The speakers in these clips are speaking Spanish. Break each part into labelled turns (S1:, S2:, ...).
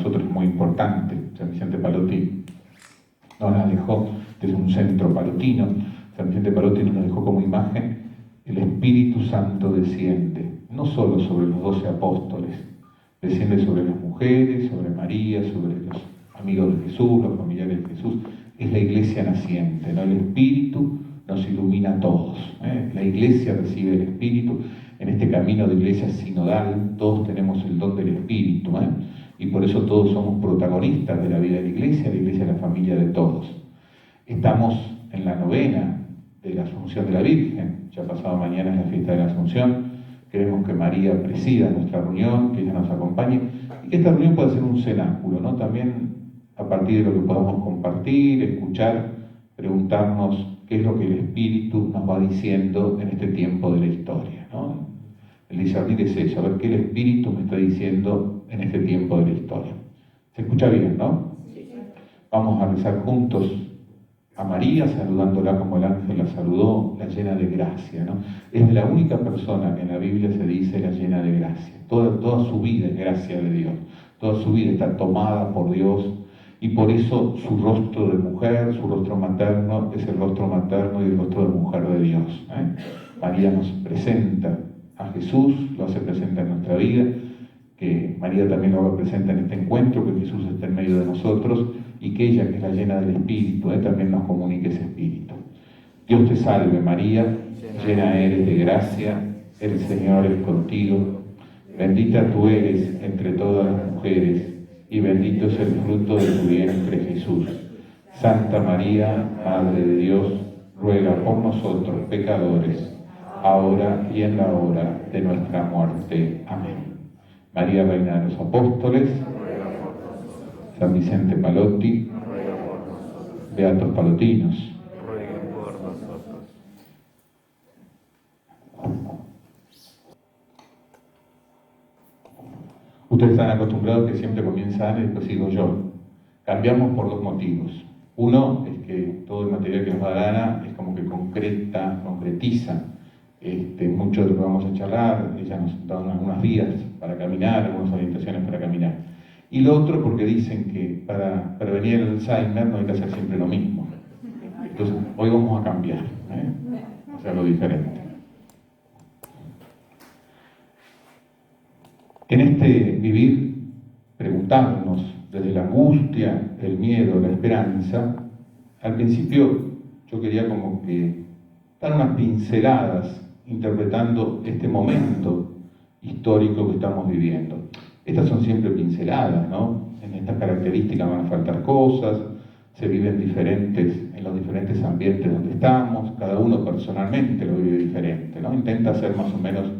S1: nosotros es muy importante. San Vicente Pallotti nos la dejó desde un centro palotino. San Vicente Pallotti nos dejó como imagen: el Espíritu Santo desciende, no solo sobre los 12 apóstoles, desciende sobre las mujeres, sobre María, sobre los amigos de Jesús, los familiares de Jesús. Es la iglesia naciente, ¿no? El Espíritu nos ilumina a todos, ¿eh? La iglesia recibe el Espíritu. En este camino de iglesia sinodal, todos tenemos el don del Espíritu, ¿eh? Y por eso todos somos protagonistas de la vida de la iglesia es la familia de todos. Estamos en la novena de la Asunción de la Virgen, ya pasado mañana es la fiesta de la Asunción. Queremos que María presida nuestra reunión, que ella nos acompañe, y que esta reunión pueda ser un cenáculo, ¿no? También a partir de lo que podamos compartir, escuchar, preguntarnos qué es lo que el Espíritu nos va diciendo en este tiempo de la historia, ¿no? El discernir es eso, a ver qué el Espíritu me está diciendo en este tiempo de la historia. ¿Se escucha bien, no? Vamos a rezar juntos a María, saludándola como el ángel la saludó, la llena de gracia, ¿no? Es la única persona que en la Biblia se dice la llena de gracia. Toda su vida es gracia de Dios. Toda su vida está tomada por Dios, y por eso su rostro de mujer, su rostro materno, es el rostro materno y el rostro de mujer de Dios, ¿eh? María nos presenta a Jesús, lo hace presente en nuestra vida, que María también lo haga presente en este encuentro, que Jesús esté en medio de nosotros, y que ella, que es la llena del Espíritu, también nos comunique ese Espíritu. Dios te salve María, llena eres de gracia, el Señor es contigo, bendita tú eres entre todas las mujeres, y bendito es el fruto de tu vientre Jesús. Santa María, Madre de Dios, ruega por nosotros pecadores, ahora y en la hora de nuestra muerte. Amén. María, Reina de los Apóstoles, San Vicente Pallotti, Beatos Pallotinos. Ustedes están acostumbrados que siempre comienza Ana y después sigo yo. Cambiamos por dos motivos. Uno es que todo el material que nos da Ana es como que concretiza mucho de lo que vamos a charlar. Ella nos da algunas vías para caminar, algunas orientaciones para caminar. Y lo otro porque dicen que para prevenir el Alzheimer no hay que hacer siempre lo mismo. Entonces, hoy vamos a cambiar, hacerlo diferente. En este vivir, preguntarnos desde la angustia, el miedo, la esperanza, al principio yo quería como que dar unas pinceladas interpretando este momento histórico que estamos viviendo. Estas son siempre pinceladas, ¿no? En estas características van a faltar cosas, se viven diferentes en los diferentes ambientes donde estamos, cada uno personalmente lo vive diferente, ¿no? Intenta hacer más o menos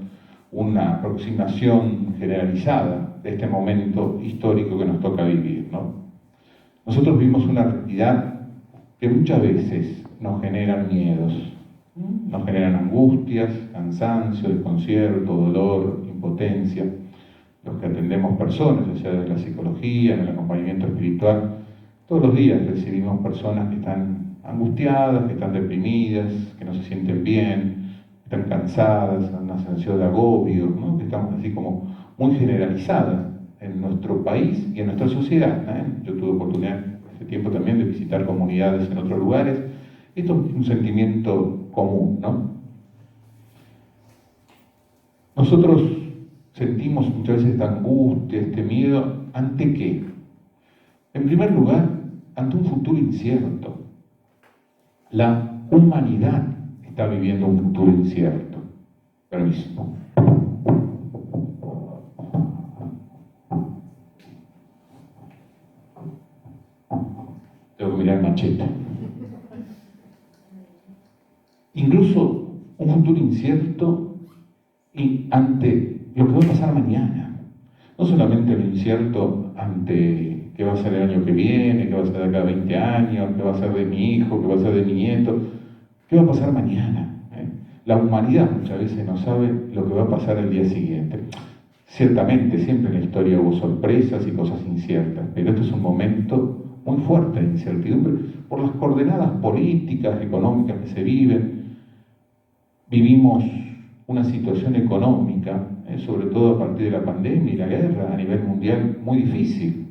S1: una aproximación generalizada de este momento histórico que nos toca vivir, ¿no? Nosotros vivimos una realidad que muchas veces nos generan miedos, nos generan angustias, cansancio, desconcierto, dolor, impotencia. Los que atendemos personas, ya sea de la psicología, en el acompañamiento espiritual, todos los días recibimos personas que están angustiadas, que están deprimidas, que no se sienten bien, están cansadas, una sensación de agobio, ¿no? Que estamos así como muy generalizada en nuestro país y en nuestra sociedad, ¿eh? Yo tuve oportunidad hace tiempo también de visitar comunidades en otros lugares. Esto es un sentimiento común, ¿no? Nosotros sentimos muchas veces esta angustia, este miedo, ¿ante qué? En primer lugar, ante un futuro incierto. La humanidad está viviendo un futuro incierto. Permiso. Tengo que mirar el machete. Incluso un futuro incierto y ante lo que va a pasar mañana. No solamente lo incierto ante qué va a ser el año que viene, qué va a ser de acá a 20 años, qué va a ser de mi hijo, qué va a ser de mi nieto, qué va a pasar mañana. La humanidad muchas veces no sabe lo que va a pasar el día siguiente. Ciertamente, siempre en la historia hubo sorpresas y cosas inciertas, pero este es un momento muy fuerte de incertidumbre por las coordenadas políticas, económicas que se viven. Vivimos una situación económica, sobre todo a partir de la pandemia y la guerra a nivel mundial, muy difícil.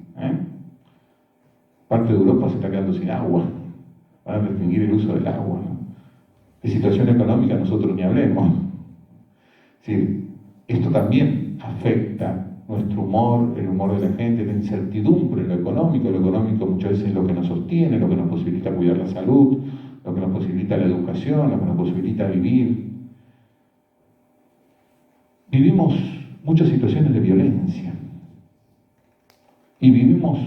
S1: Parte de Europa se está quedando sin agua, van a restringir el uso del agua, ¿no? De situación económica nosotros ni hablemos. Es decir, esto también afecta nuestro humor, el humor de la gente, la incertidumbre en lo económico muchas veces es lo que nos sostiene, lo que nos posibilita cuidar la salud, lo que nos posibilita la educación, lo que nos posibilita vivir. Vivimos muchas situaciones de violencia y vivimos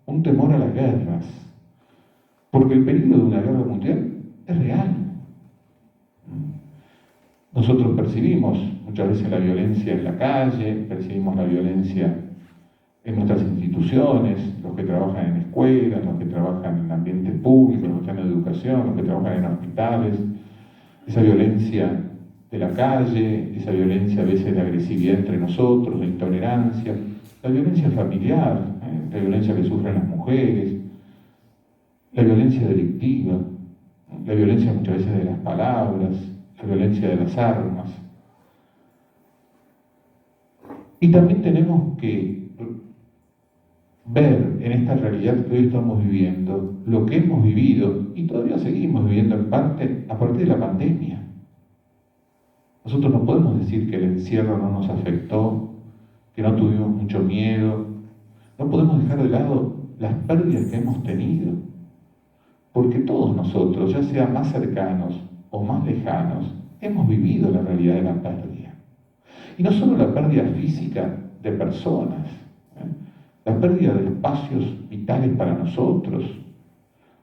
S1: un temor a las guerras, porque el peligro de una guerra mundial es real. Nosotros percibimos muchas veces la violencia en la calle, percibimos la violencia en nuestras instituciones, los que trabajan en escuelas, los que trabajan en ambientes públicos, los que están en educación, los que trabajan en hospitales, esa violencia de la calle, esa violencia a veces de agresividad entre nosotros, de intolerancia, la violencia familiar, la violencia que sufren las mujeres, la violencia delictiva, la violencia muchas veces de las palabras, la violencia de las armas. Y también tenemos que ver en esta realidad que hoy estamos viviendo, lo que hemos vivido y todavía seguimos viviendo en parte a partir de la pandemia. Nosotros no podemos decir que el encierro no nos afectó, que no tuvimos mucho miedo. No podemos dejar de lado las pérdidas que hemos tenido, porque todos nosotros, ya sea más cercanos o más lejanos, hemos vivido la realidad de la pérdida. Y no solo la pérdida física de personas, la pérdida de espacios vitales para nosotros,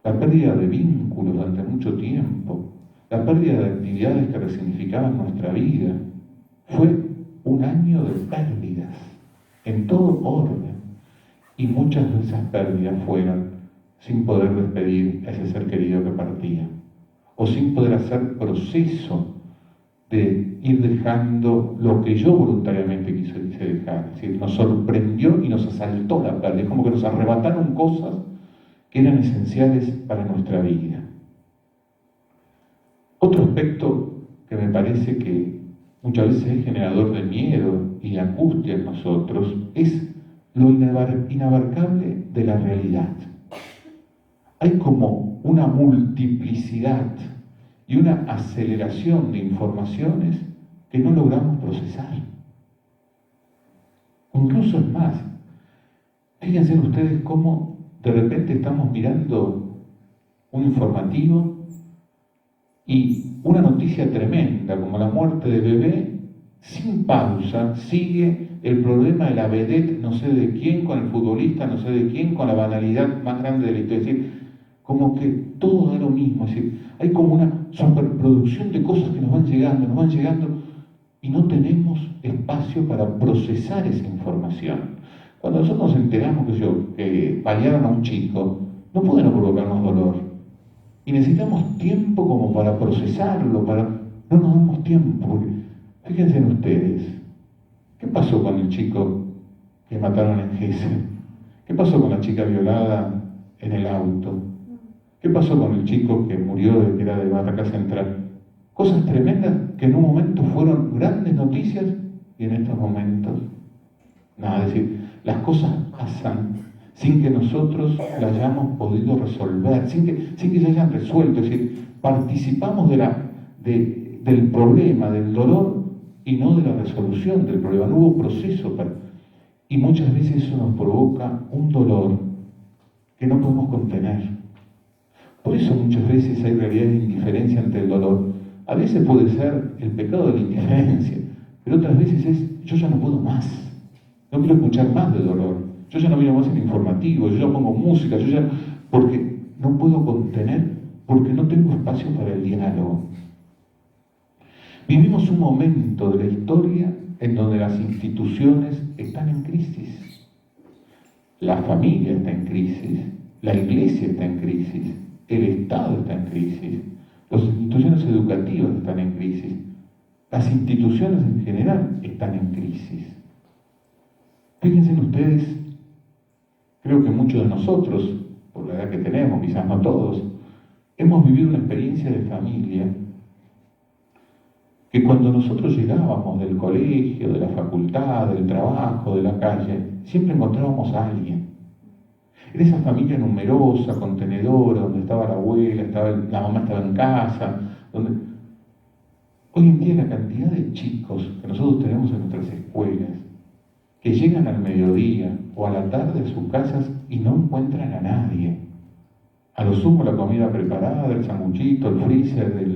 S1: la pérdida de vínculos durante mucho tiempo, la pérdida de actividades que resignificaban nuestra vida. Fue un año de pérdidas en todo orden, y muchas de esas pérdidas fueron sin poder despedir a ese ser querido que partía, o sin poder hacer proceso de ir dejando lo que yo voluntariamente quise dejar. Es decir, nos sorprendió y nos asaltó la pérdida, es como que nos arrebataron cosas que eran esenciales para nuestra vida. Otro aspecto que me parece que muchas veces es generador de miedo y de angustia en nosotros es lo inabarcable de la realidad. Hay como una multiplicidad y una aceleración de informaciones que no logramos procesar. Incluso es más, fíjense ustedes cómo de repente estamos mirando un informativo y una noticia tremenda como la muerte del bebé, sin pausa, sigue el problema de la vedette no sé de quién, con el futbolista no sé de quién, con la banalidad más grande de la historia. Es decir, como que todo da lo mismo. Es decir, hay como una superproducción de cosas que nos van llegando y no tenemos espacio para procesar esa información. Cuando nosotros nos enteramos que balearon a un chico, no puede no provocarnos dolor. Y necesitamos tiempo como para procesarlo, no nos damos tiempo. Porque, fíjense en ustedes, ¿qué pasó con el chico que mataron en Gese? ¿Qué pasó con la chica violada en el auto? ¿Qué pasó con el chico que murió, que era de Barraca Central? Cosas tremendas que en un momento fueron grandes noticias y en estos momentos nada. Es decir, las cosas pasan sin que nosotros las hayamos podido resolver, sin que se hayan resuelto. Es decir, participamos del problema, del dolor y no de la resolución del problema. No hubo proceso y muchas veces eso nos provoca un dolor que no podemos contener. Por eso muchas veces hay realidad de indiferencia ante el dolor. A veces puede ser el pecado de la indiferencia, pero otras veces es, yo ya no puedo más, no quiero escuchar más de dolor, yo ya no miro más el informativo, yo ya pongo música, porque no puedo contener, porque no tengo espacio para el diálogo. Vivimos un momento de la historia en donde las instituciones están en crisis, la familia está en crisis, la iglesia está en crisis, el Estado está en crisis, las instituciones educativas están en crisis, las instituciones en general están en crisis. Fíjense ustedes, creo que muchos de nosotros, por la edad que tenemos, quizás no todos, hemos vivido una experiencia de familia que cuando nosotros llegábamos del colegio, de la facultad, del trabajo, de la calle, siempre encontrábamos a alguien. Era esa familia numerosa, contenedora, donde estaba la abuela, la mamá estaba en casa, donde... Hoy en día la cantidad de chicos que nosotros tenemos en nuestras escuelas, que llegan al mediodía o a la tarde a sus casas y no encuentran a nadie. A lo sumo la comida preparada, el sanguchito, el freezer,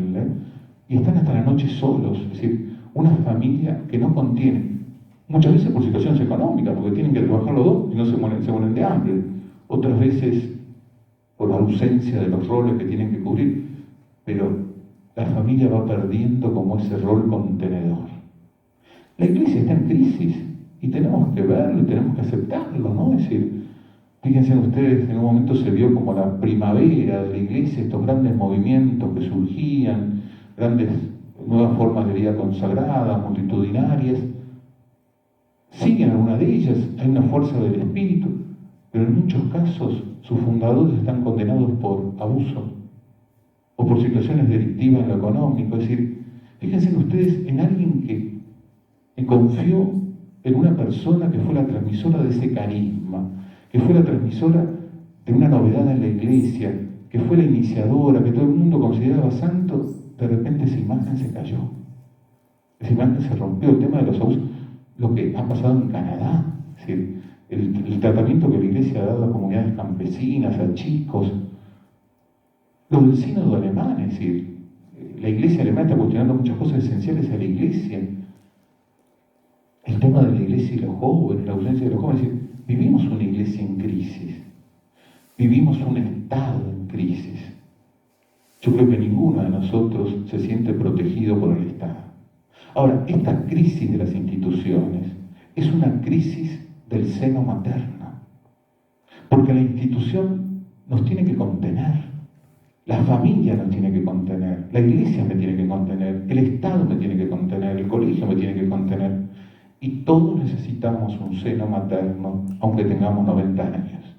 S1: y están hasta la noche solos. Es decir, una familia que no contiene, muchas veces por situaciones económicas, porque tienen que trabajar los dos y no se mueren de hambre. Otras veces por la ausencia de los roles que tienen que cubrir. Pero la familia va perdiendo como ese rol contenedor. La iglesia está en crisis y tenemos que verlo y tenemos que aceptarlo, ¿no? Es decir, fíjense ustedes, en un momento se vio como la primavera de la iglesia, estos grandes movimientos que surgían, grandes nuevas formas de vida consagradas, multitudinarias. Siguen algunas de ellas, hay una fuerza del espíritu, pero en muchos casos sus fundadores están condenados por abuso o por situaciones delictivas en lo económico. Es decir, fíjense ustedes en alguien que confió en una persona que fue la transmisora de ese carisma, que fue la transmisora de una novedad en la iglesia, que fue la iniciadora, que todo el mundo consideraba santo. De repente esa imagen se cayó, esa imagen se rompió. El tema de los abusos, lo que ha pasado en Canadá, es decir, el tratamiento que la iglesia ha dado a comunidades campesinas, a chicos, lo del sínodo alemán, es decir, la iglesia alemana está cuestionando muchas cosas esenciales a la iglesia. El tema de la iglesia y los jóvenes, la ausencia de los jóvenes, es decir, vivimos una iglesia en crisis, vivimos un Estado en crisis. Yo creo que ninguno de nosotros se siente protegido por el Estado. Ahora, esta crisis de las instituciones es una crisis del seno materno, porque la institución nos tiene que contener, la familia nos tiene que contener, la iglesia me tiene que contener, el Estado me tiene que contener, el colegio me tiene que contener, y todos necesitamos un seno materno, aunque tengamos 90 años.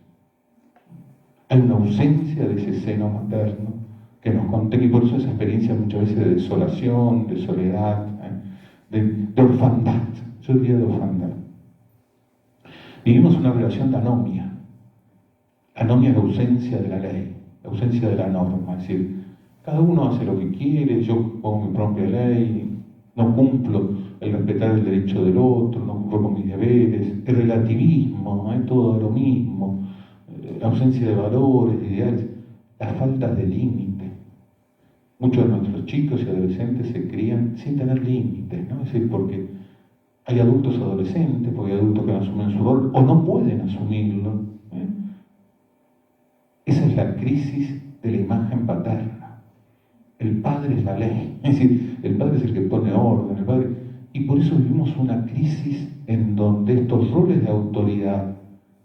S1: Hay una ausencia de ese seno materno que nos contenga, y por eso esa experiencia muchas veces de desolación, de soledad, de orfandad, yo diría de orfandad. Vivimos una relación de anomia. Anomia es la ausencia de la ley, la ausencia de la norma, es decir, cada uno hace lo que quiere, yo pongo mi propia ley, no cumplo el respetar el derecho del otro, no cumplo con mis deberes, el relativismo, todo lo mismo, la ausencia de valores, de ideales, las faltas de límite. Muchos de nuestros chicos y adolescentes se crían sin tener límites, ¿no? Es decir, porque hay adultos adolescentes, porque hay adultos que no asumen su rol o no pueden asumirlo. Esa es la crisis de la imagen paterna. El padre es la ley, es decir, el padre es el que pone orden, el padre... Y por eso vivimos una crisis en donde estos roles de autoridad,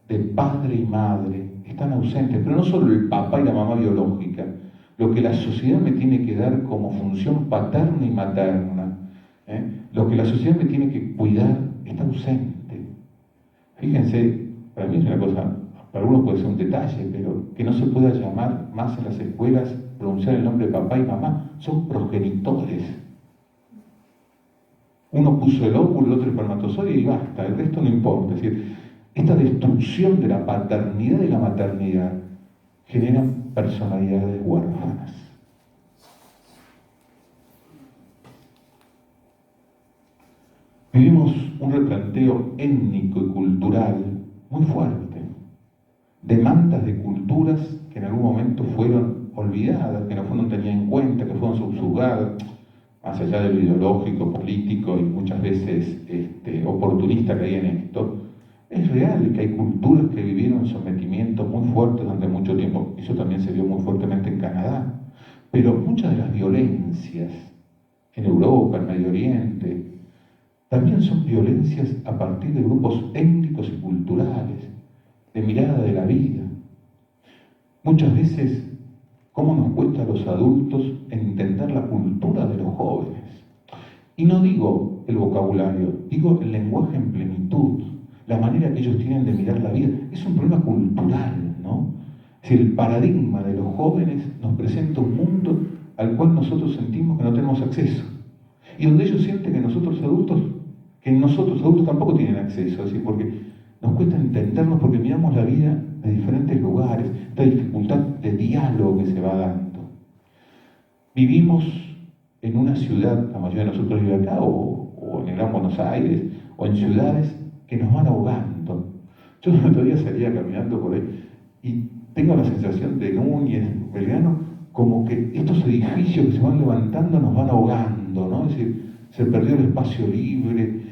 S1: de padre y madre, están ausentes, pero no solo el papá y la mamá biológica, lo que la sociedad me tiene que dar como función paterna y materna, lo que la sociedad me tiene que cuidar, está ausente. Fíjense, para mí es una cosa, para algunos puede ser un detalle, pero que no se pueda llamar más en las escuelas, pronunciar el nombre de papá y mamá, son progenitores. Uno puso el óvulo, el otro el espermatozoide y basta, el resto no importa. Es decir, esta destrucción de la paternidad y la maternidad genera personalidades huérfanas. Vivimos un replanteo étnico y cultural muy fuerte. Demandas de culturas que en algún momento fueron olvidadas, que no fueron tenidas en cuenta, que fueron subjugadas, más allá de lo ideológico, político y muchas veces oportunista que hay en esto. Es real que hay culturas que vivieron sometimientos muy fuertes durante mucho tiempo. Eso también se vio muy fuertemente en Canadá. Pero muchas de las violencias en Europa, en Medio Oriente, también son violencias a partir de grupos étnicos y culturales, de mirada de la vida. Muchas veces, ¿cómo nos cuesta a los adultos entender la cultura de los jóvenes? Y no digo el vocabulario, digo el lenguaje en plenitud, la manera que ellos tienen de mirar la vida. Es un problema cultural, ¿no? Es decir, el paradigma de los jóvenes nos presenta un mundo al cual nosotros sentimos que no tenemos acceso. Y donde ellos sienten que nosotros adultos tampoco tienen acceso. Es decir, porque nos cuesta entendernos porque miramos la vida de diferentes lugares, esta dificultad de diálogo que se va dando. Vivimos en una ciudad, la mayoría de nosotros vive acá, o en el Gran Buenos Aires, o en ciudades que nos van ahogando. Yo el otro día salía caminando por ahí y tengo la sensación de Núñez, Belgrano, como que estos edificios que se van levantando nos van ahogando, ¿no? Es decir, se perdió el espacio libre,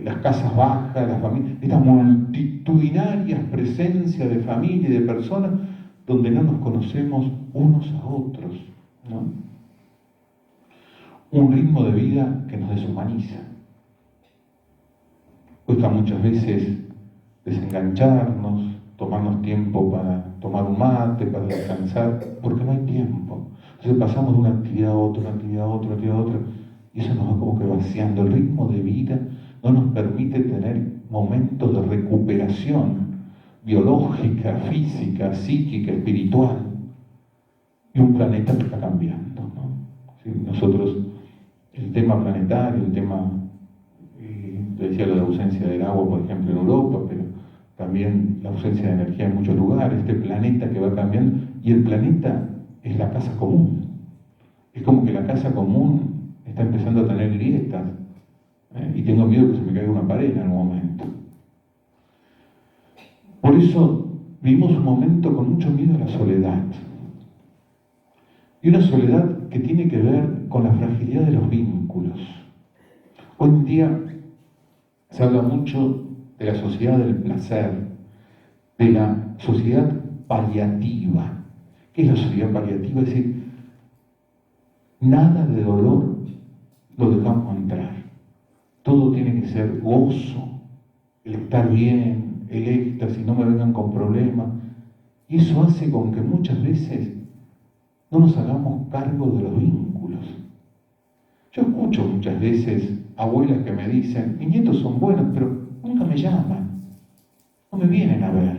S1: las casas bajas, las familias, estas multitudinarias presencias de familia y de personas donde no nos conocemos unos a otros, ¿no? Un ritmo de vida que nos deshumaniza. Cuesta muchas veces desengancharnos, tomarnos tiempo para tomar un mate, para descansar, porque no hay tiempo. Entonces pasamos de una actividad a otra, una actividad a otra, una actividad a otra, y eso nos va como que vaciando. El ritmo de vida no nos permite tener momentos de recuperación biológica, física, psíquica, espiritual. Y un planeta que está cambiando, ¿no? ¿Sí? Nosotros, el tema planetario, el tema, te decía lo de la ausencia del agua, por ejemplo, en Europa, pero también la ausencia de energía en muchos lugares, este planeta que va cambiando, y el planeta es la casa común. Es como que la casa común está empezando a tener grietas, y tengo miedo que se me caiga una pared en algún momento. Por eso vivimos un momento con mucho miedo a la soledad. Y una soledad que tiene que ver con la fragilidad de los vínculos. Hoy en día se habla mucho de la sociedad del placer, de la sociedad paliativa. ¿Qué es la sociedad paliativa? Es decir, nada de dolor lo dejamos entrar. Todo tiene que ser gozo, el estar bien, el éxtasis, no me vengan con problemas. Y eso hace con que muchas veces no nos hagamos cargo de los vínculos. Yo escucho muchas veces abuelas que me dicen, mis nietos son buenos, pero nunca me llaman, no me vienen a ver.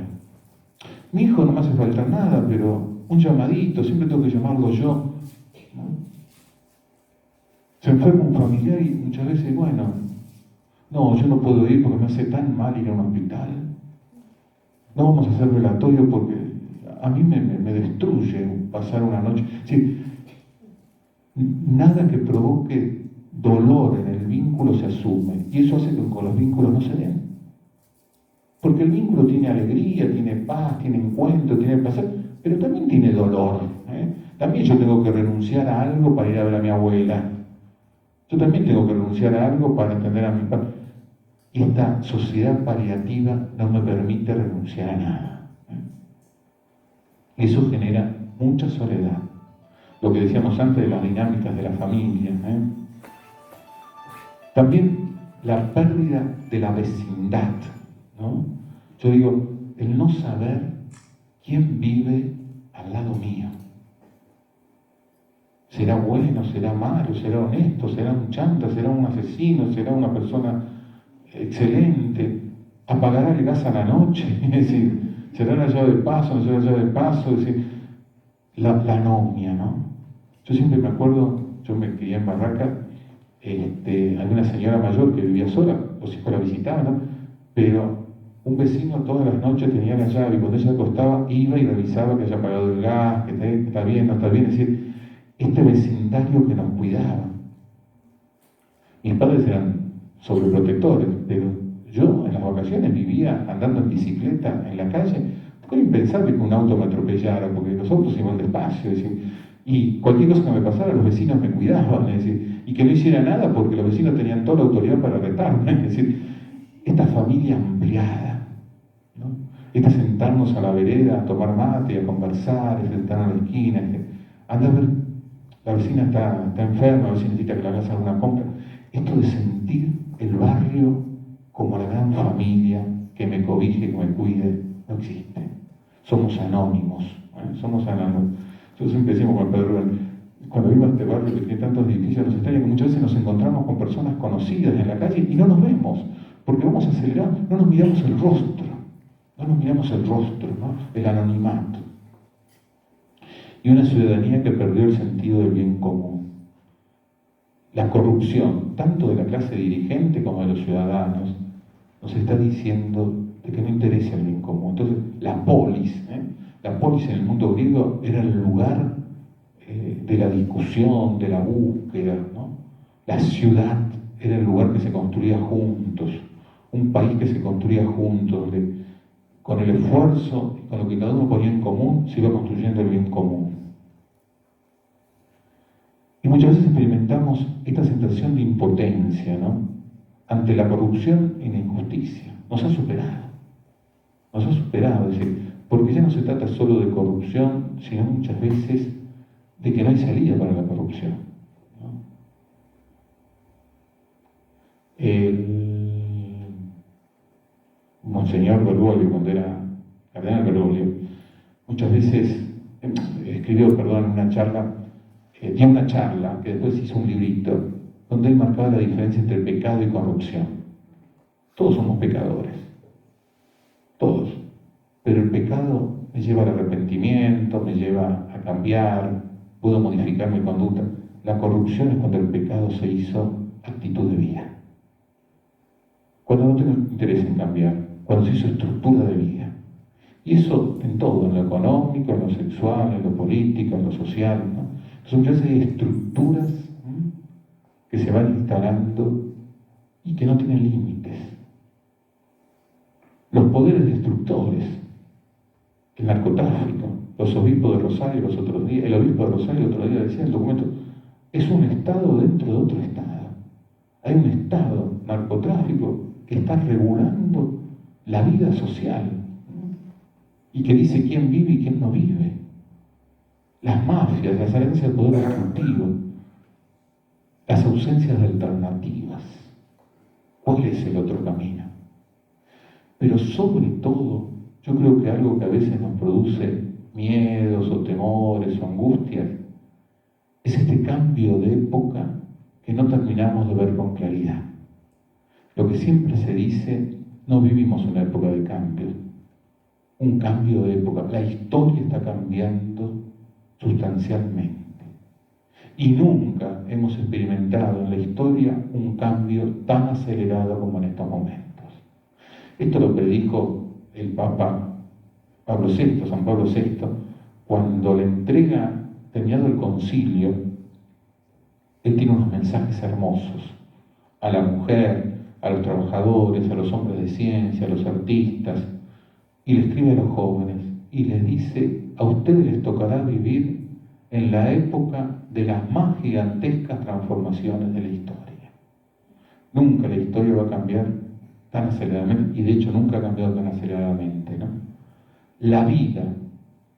S1: Mi hijo no me hace falta nada, pero un llamadito, siempre tengo que llamarlo yo, ¿no? Se enferma un familiar y muchas veces, bueno, no, yo no puedo ir porque me hace tan mal ir a un hospital. No vamos a hacer velatorio porque a mí me destruye pasar una noche. Sí, nada que provoque dolor en el vínculo se asume, y eso hace que con los vínculos no se den. Porque el vínculo tiene alegría, tiene paz, tiene encuentro, tiene placer, pero también tiene dolor. También yo tengo que renunciar a algo para ir a ver a mi abuela. Yo también tengo que renunciar a algo para atender a mi padre. Y esta sociedad paliativa no me permite renunciar a nada. Eso genera mucha soledad. Lo que decíamos antes de las dinámicas de la familia. También la pérdida de la vecindad, ¿no? Yo digo, el no saber quién vive al lado mío. ¿Será bueno, será malo, será honesto, será un chanta, será un asesino, será una persona excelente? ¿Apagará el gas a la noche? Es decir, ¿será la llave de paso, no será la llave de paso? Es decir, la anomia, ¿no? Yo siempre me acuerdo, yo me crié en Barraca, había una señora mayor que vivía sola, los hijos la visitaban, ¿no? Pero un vecino todas las noches tenía la llave y cuando ella se acostaba iba y revisaba que haya apagado el gas, que está bien, no está bien. Es decir, este vecindario que nos cuidaba. Mis padres eran sobreprotectores, pero yo en las vacaciones vivía andando en bicicleta en la calle, porque era impensable que un auto me atropellara, porque los autos iban despacio, es decir, y cualquier cosa que me pasara, los vecinos me cuidaban, es decir, y que no hiciera nada porque los vecinos tenían toda la autoridad para retarme, es decir, esta familia ampliada, ¿no? Este sentarnos a la vereda a tomar mate y a conversar, sentar a la esquina, anda a ver, la vecina está enferma, la vecina necesita que le hagas alguna compra. Esto de sentir el barrio como la gran familia que me cobije, que me cuide, no existe. Somos anónimos, somos anónimos. Yo siempre decimos con Pedro, cuando vivo a este barrio que tiene tantos edificios, nos extraña que muchas veces nos encontramos con personas conocidas en la calle y no nos vemos, porque vamos acelerando, no nos miramos el rostro, ¿no? El anonimato. Y una ciudadanía que perdió el sentido del bien común. La corrupción, tanto de la clase dirigente como de los ciudadanos, nos está diciendo de que no interesa el bien común. Entonces, la polis en el mundo griego era el lugar de la discusión, de la búsqueda, ¿no? La ciudad era el lugar que se construía juntos, un país que se construía juntos, donde con el esfuerzo y con lo que cada uno ponía en común se iba construyendo el bien común. Y muchas veces experimentamos esta sensación de impotencia, ¿no?, ante la corrupción y la injusticia. Nos ha superado, es decir, porque ya no se trata solo de corrupción, sino muchas veces de que no hay salida para la corrupción, ¿no? El Monseñor Bergoglio, cuando era cardenal Bergoglio, muchas veces escribió, en una charla, dio una charla que después hizo un librito, donde él marcaba la diferencia entre pecado y corrupción. Todos somos pecadores, todos, pero el pecado me lleva al arrepentimiento, me lleva a cambiar, puedo modificar mi conducta. La corrupción es cuando el pecado se hizo actitud de vida. Cuando no tengo interés en cambiar, cuando se hizo estructura de vida. Y eso en todo, en lo económico, en lo sexual, en lo político, en lo social, ¿no? Son clases de estructuras que se van instalando y que no tienen límites. Los poderes destructores, el narcotráfico, los obispos de Rosario los otros días, el obispo de Rosario el otro día decía en el documento, es un Estado dentro de otro Estado. Hay un Estado narcotráfico que está regulando la vida social y que dice quién vive y quién no vive. Las mafias, las herencias del poder destructivo, las ausencias de alternativas. ¿Cuál es el otro camino? Pero sobre todo, yo creo que algo que a veces nos produce miedos o temores o angustias es este cambio de época que no terminamos de ver con claridad. Lo que siempre se dice, no vivimos una época de cambio, un cambio de época. La historia está cambiando sustancialmente. Y nunca hemos experimentado en la historia un cambio tan acelerado como en estos momentos. Esto lo predijo el Papa Pablo VI, San Pablo VI, cuando le entrega, terminado el concilio, él tiene unos mensajes hermosos a la mujer, a los trabajadores, a los hombres de ciencia, a los artistas, y le escribe a los jóvenes y les dice, a ustedes les tocará vivir en la época de las más gigantescas transformaciones de la historia. Nunca la historia va a cambiar tan aceleradamente, y de hecho nunca ha cambiado tan aceleradamente, ¿no? La vida,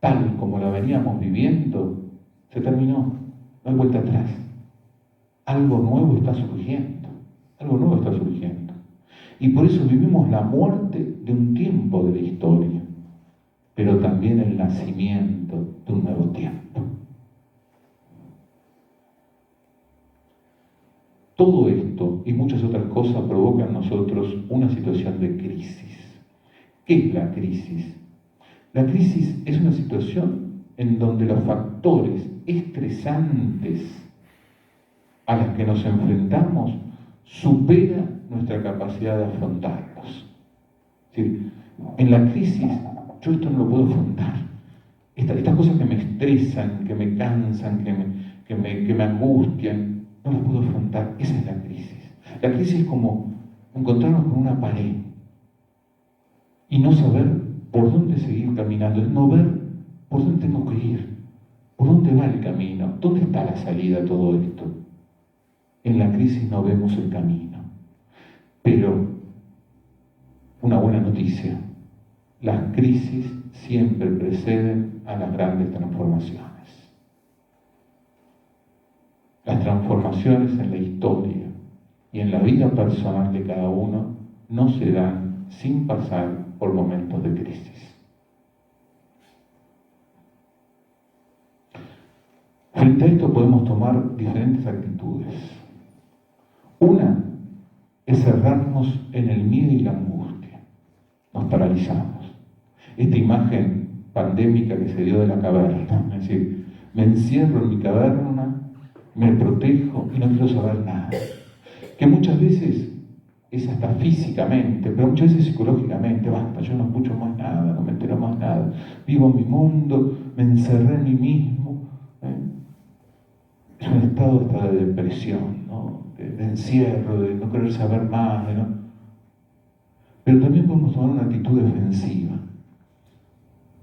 S1: tal como la veníamos viviendo, se terminó, no hay vuelta atrás. Algo nuevo está surgiendo, Y por eso vivimos la muerte de un tiempo de la historia, pero también el nacimiento de un nuevo tiempo. Todo esto y muchas otras cosas provocan en nosotros una situación de crisis. ¿Qué es la crisis? La crisis es una situación en donde los factores estresantes a los que nos enfrentamos superan nuestra capacidad de afrontarlos. Es decir, en la crisis yo esto no lo puedo afrontar. Estas cosas que me estresan, que me cansan, que me angustian, no las puedo afrontar. Esa es la crisis. La crisis es como encontrarnos con una pared y no saber por dónde seguir caminando, es no ver por dónde tengo que ir, por dónde va el camino, dónde está la salida a todo esto. En la crisis no vemos el camino. Pero una buena noticia, las crisis siempre preceden a las grandes transformaciones. Las transformaciones en la historia y en la vida personal de cada uno no se dan sin pasar por momentos de crisis. Frente a esto podemos tomar diferentes actitudes. Una es cerrarnos en el miedo y la angustia. Nos paralizamos. Esta imagen pandémica que se dio de la caverna, es decir, me encierro en mi caverna, me protejo y no quiero saber nada. Que muchas veces es hasta físicamente, pero muchas veces psicológicamente. Basta, yo no escucho más nada, no me entero más nada, vivo en mi mundo, me encerré en mí mismo. Es un estado hasta de depresión, ¿no? De encierro, de no querer saber más, ¿no? Pero también podemos tomar una actitud defensiva,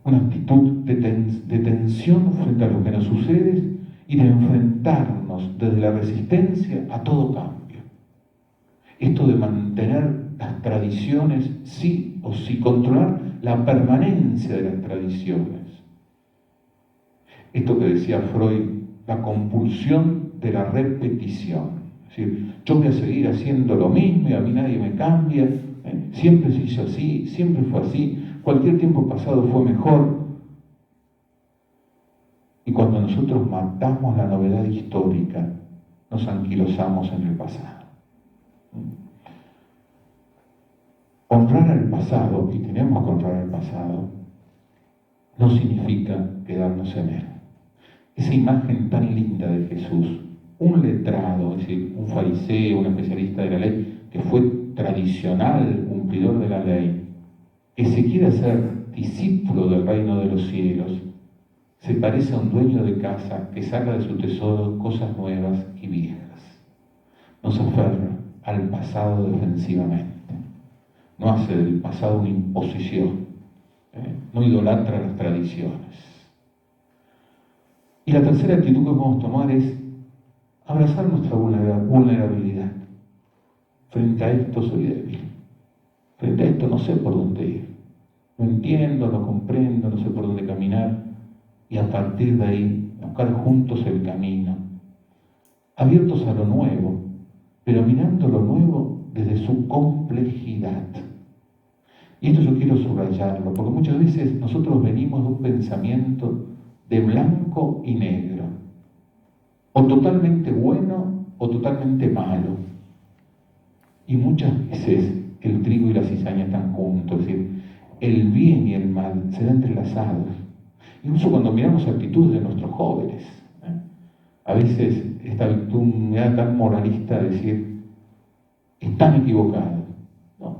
S1: una actitud de tensión frente a lo que nos sucede y de enfrentarnos desde la resistencia a todo cambio. Esto de mantener las tradiciones sí o sí, controlar la permanencia de las tradiciones. Esto que decía Freud, la compulsión de la repetición. Es decir, yo voy a seguir haciendo lo mismo y a mí nadie me cambia, siempre se hizo así, siempre fue así, cualquier tiempo pasado fue mejor. Y cuando nosotros matamos la novedad histórica, nos anquilosamos en el pasado. Honrar al pasado, y tenemos que honrar al pasado, no significa quedarnos en él. Esa imagen tan linda de Jesús, un letrado, es decir, un fariseo, un especialista de la ley, que fue tradicional, cumplidor de la ley, que se quiere hacer discípulo del reino de los cielos, se parece a un dueño de casa que saca de su tesoro cosas nuevas y viejas. No se aferra al pasado defensivamente. No hace del pasado una imposición. No idolatra las tradiciones. Y la tercera actitud que podemos tomar es abrazar nuestra vulnerabilidad. Frente a esto soy débil. Frente a esto no sé por dónde ir. No entiendo, no comprendo, no sé por dónde caminar. Y a partir de ahí, buscar juntos el camino. Abiertos a lo nuevo, pero mirando lo nuevo desde su complejidad. Y esto yo quiero subrayarlo, porque muchas veces nosotros venimos de un pensamiento de blanco y negro, o totalmente bueno o totalmente malo. Y muchas veces el trigo y la cizaña están juntos, es decir, el bien y el mal se ven entrelazados. Incluso cuando miramos actitudes de nuestros jóvenes, a veces esta actitud tan moralista de decir, están equivocados. ¿No?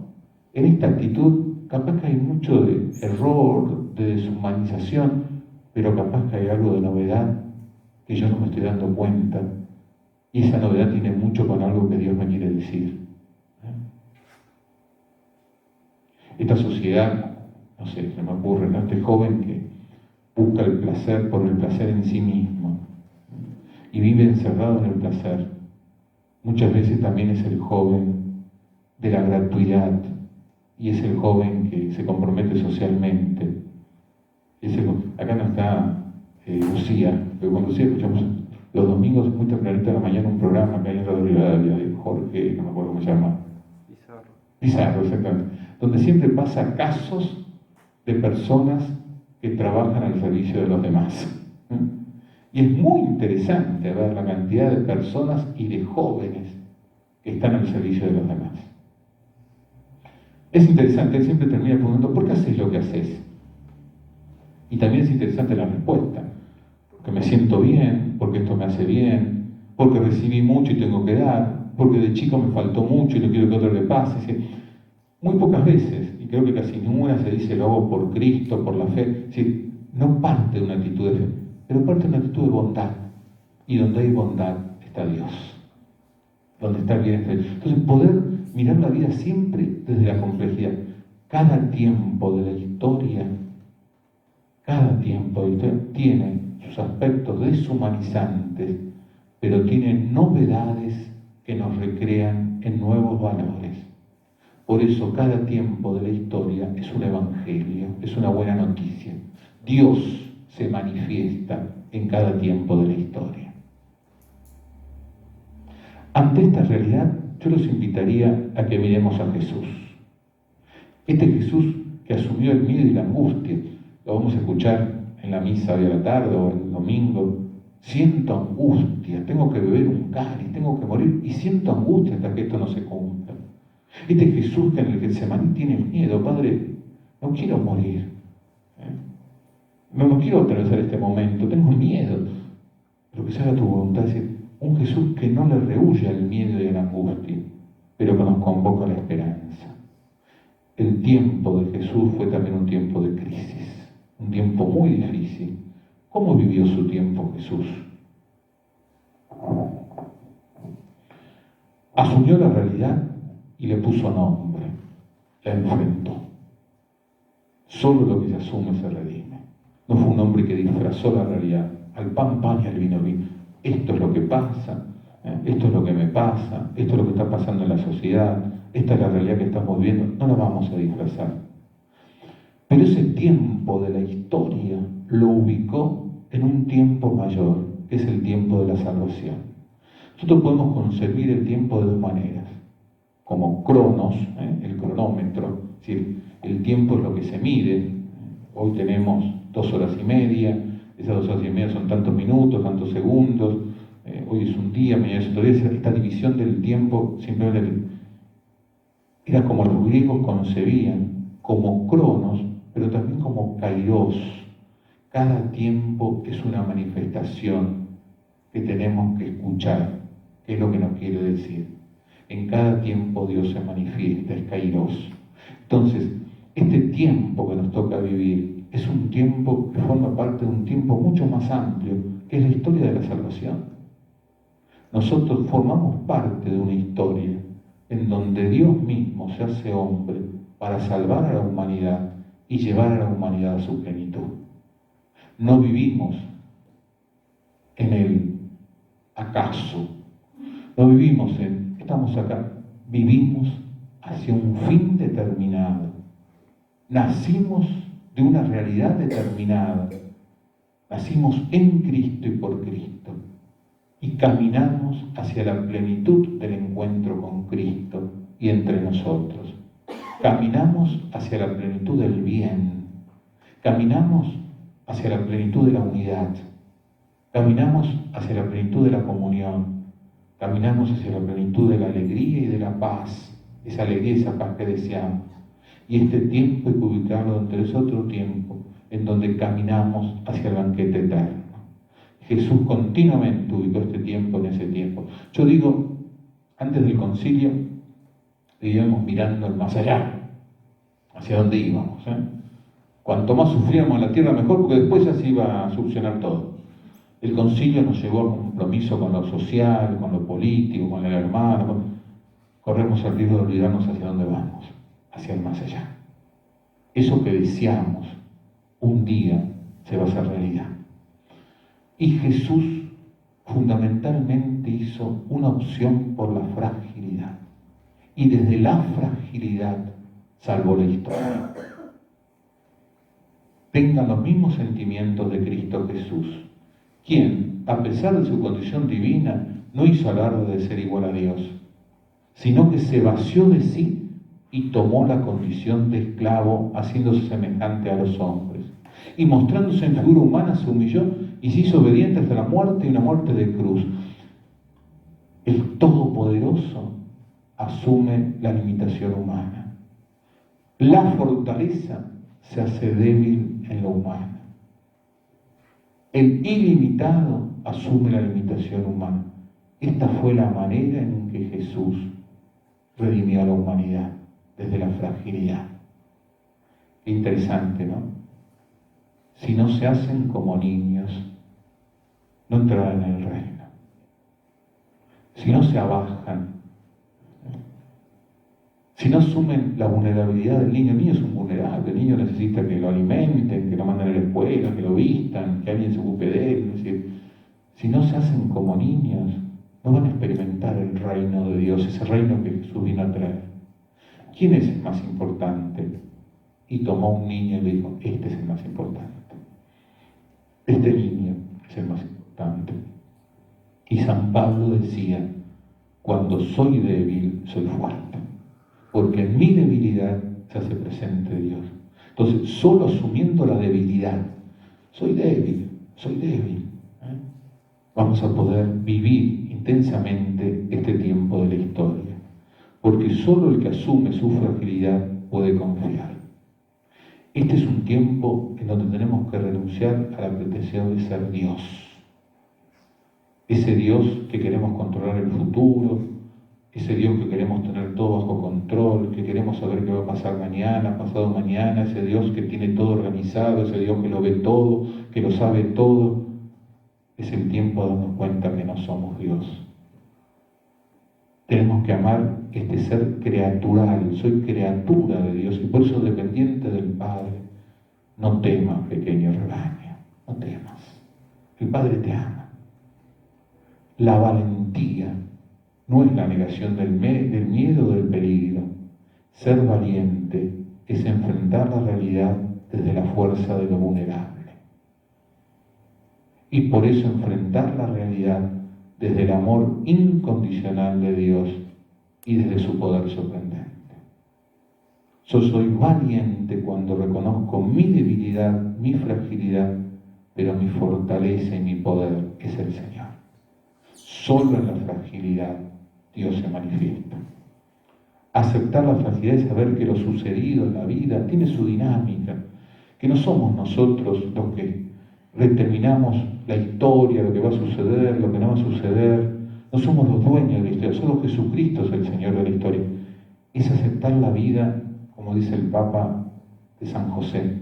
S1: En esta actitud capaz que hay mucho de error, de deshumanización, pero capaz que hay algo de novedad que yo no me estoy dando cuenta. Y esa novedad tiene mucho con algo que Dios me quiere decir. Esta sociedad, no sé, se me ocurre, ¿no? Este joven que busca el placer por el placer en sí mismo y vive encerrado en el placer. Muchas veces también es el joven de la gratuidad y es el joven que se compromete socialmente. Acá no está Lucía, pero con Lucía escuchamos los domingos muy tempranito de la mañana un programa que hay en Radio Rivadavia de Jorge, no me acuerdo cómo se llama. Pizarro, exactamente. Donde siempre pasa casos de personas que trabajan al servicio de los demás. Y es muy interesante ver la cantidad de personas y de jóvenes que están al servicio de los demás. Es interesante, él siempre termina preguntando, ¿por qué haces lo que haces? Y también es interesante la respuesta, porque me siento bien, porque esto me hace bien, porque recibí mucho y tengo que dar, porque de chico me faltó mucho y no quiero que otro le pase. Muy pocas veces, y creo que casi ninguna, se dice lo hago por Cristo, por la fe. Es decir, no parte de una actitud de fe, pero parte de una actitud de bondad. Y donde hay bondad está Dios. Donde está el bienestar. Entonces, poder mirar la vida siempre desde la complejidad. Cada tiempo de la historia tiene sus aspectos deshumanizantes, pero tiene novedades que nos recrean en nuevos valores. Por eso cada tiempo de la historia es un evangelio, es una buena noticia. Dios se manifiesta en cada tiempo de la historia. Ante esta realidad, yo los invitaría a que miremos a Jesús. Este Jesús que asumió el miedo y la angustia, lo vamos a escuchar en la misa de la tarde o el domingo. Siento angustia, tengo que beber un cáliz, tengo que morir y siento angustia hasta que esto no se cumpla. Este Jesús que en el Getsemaní tiene miedo, Padre, no quiero morir. No quiero atravesar este momento, tengo miedo. Pero que se haga tu voluntad, es decir, un Jesús que no le rehúye al miedo y a la angustia, pero que nos convoca a la esperanza. El tiempo de Jesús fue también un tiempo de crisis, un tiempo muy difícil. ¿Cómo vivió su tiempo Jesús? Asumió la realidad y le puso nombre, la enfrentó. Solo lo que se asume se redime. No fue un hombre que disfrazó la realidad, al pan pan y al vino vino. Esto es lo que pasa, esto es lo que me pasa, esto es lo que está pasando en la sociedad, esta es la realidad que estamos viviendo, no la vamos a disfrazar. Pero ese tiempo de la historia lo ubicó en un tiempo mayor, que es el tiempo de la salvación. Nosotros podemos concebir el tiempo de dos maneras, como cronos, el cronómetro, es decir, el tiempo es lo que se mide. Hoy tenemos 2 horas y media, esas 2 horas y media son tantos minutos, tantos segundos, hoy es un día, mañana es otro día. Esta división del tiempo simplemente era como los griegos concebían, como cronos, pero también como kairos. Cada tiempo es una manifestación que tenemos que escuchar, que es lo que nos quiere decir. En cada tiempo Dios se manifiesta, es kairos. Entonces, este tiempo que nos toca vivir es un tiempo que forma parte de un tiempo mucho más amplio, que es la historia de la salvación. Nosotros formamos parte de una historia en donde Dios mismo se hace hombre para salvar a la humanidad y llevar a la humanidad a su plenitud. No vivimos en el acaso, no vivimos en estamos acá, vivimos hacia un fin determinado. Nacimos de una realidad determinada. Nacimos en Cristo y por Cristo. Y caminamos hacia la plenitud del encuentro con Cristo y entre nosotros. Caminamos hacia la plenitud del bien. Caminamos hacia la plenitud de la unidad. Caminamos hacia la plenitud de la comunión. Caminamos hacia la plenitud de la alegría y de la paz. Esa alegría y esa paz que deseamos. Y este tiempo hay que ubicarlo entre ese otro tiempo en donde caminamos hacia el banquete eterno. Jesús continuamente ubicó este tiempo en ese tiempo. Yo digo, antes del concilio, íbamos mirando el más allá, hacia dónde íbamos. Cuanto más sufríamos en la tierra, mejor, porque después ya se iba a solucionar todo. El concilio nos llevó a compromiso con lo social, con lo político, con el hermano. Corremos el riesgo de olvidarnos hacia dónde vamos, hacia el más allá. Eso que deseamos, un día se va a hacer realidad. Y Jesús fundamentalmente hizo una opción por la fragilidad. Y desde la fragilidad salvó la historia. Tengan los mismos sentimientos de Cristo Jesús, quien, a pesar de su condición divina, no hizo alarde de ser igual a Dios, sino que se vació de sí y tomó la condición de esclavo, haciéndose semejante a los hombres. Y mostrándose en figura humana, se humilló y se hizo obediente hasta la muerte y una muerte de cruz. El Todopoderoso asume la limitación humana. La fortaleza se hace débil en lo humano. El ilimitado asume la limitación humana. Esta fue la manera en que Jesús redimió a la humanidad, desde la fragilidad. Qué interesante, ¿no? Si no se hacen como niños, no entrarán en el reino. Si no se abajan, si no asumen la vulnerabilidad del niño, el niño es un vulnerable, el niño necesita que lo alimenten, que lo manden a la escuela, que lo vistan, que alguien se ocupe de él. Es decir, si no se hacen como niños, no van a experimentar el reino de Dios, ese reino que Jesús vino a traer. ¿Quién es el más importante? Y tomó un niño y le dijo, este es el más importante. Este niño es el más importante. Y San Pablo decía, cuando soy débil, soy fuerte. Porque en mi debilidad se hace presente Dios. Entonces, solo asumiendo la debilidad, soy débil, vamos a poder vivir intensamente este tiempo de la historia. Porque solo el que asume su fragilidad puede confiar. Este es un tiempo en donde tenemos que renunciar a la pretensión de ser Dios. Ese Dios que queremos controlar el futuro, ese Dios que queremos tener todo bajo control, que queremos saber qué va a pasar mañana, pasado mañana, ese Dios que tiene todo organizado, ese Dios que lo ve todo, que lo sabe todo, es el tiempo de darnos cuenta que no somos Dios. Tenemos que amar este ser creatural, soy criatura de Dios y por eso dependiente del Padre. No temas, pequeño rebaño, no temas. El Padre te ama. La valentía no es la negación del miedo o del peligro. Ser valiente es enfrentar la realidad desde la fuerza de lo vulnerable. Y por eso enfrentar la realidad desde el amor incondicional de Dios y desde su poder sorprendente. Yo soy valiente cuando reconozco mi debilidad, mi fragilidad, pero mi fortaleza y mi poder es el Señor. Solo en la fragilidad Dios se manifiesta. Aceptar la fragilidad es saber que lo sucedido en la vida tiene su dinámica, que no somos nosotros los que determinamos la historia, lo que va a suceder, lo que no va a suceder. No somos los dueños de la historia, solo Jesucristo es el Señor de la historia. Es aceptar la vida, como dice el Papa de San José,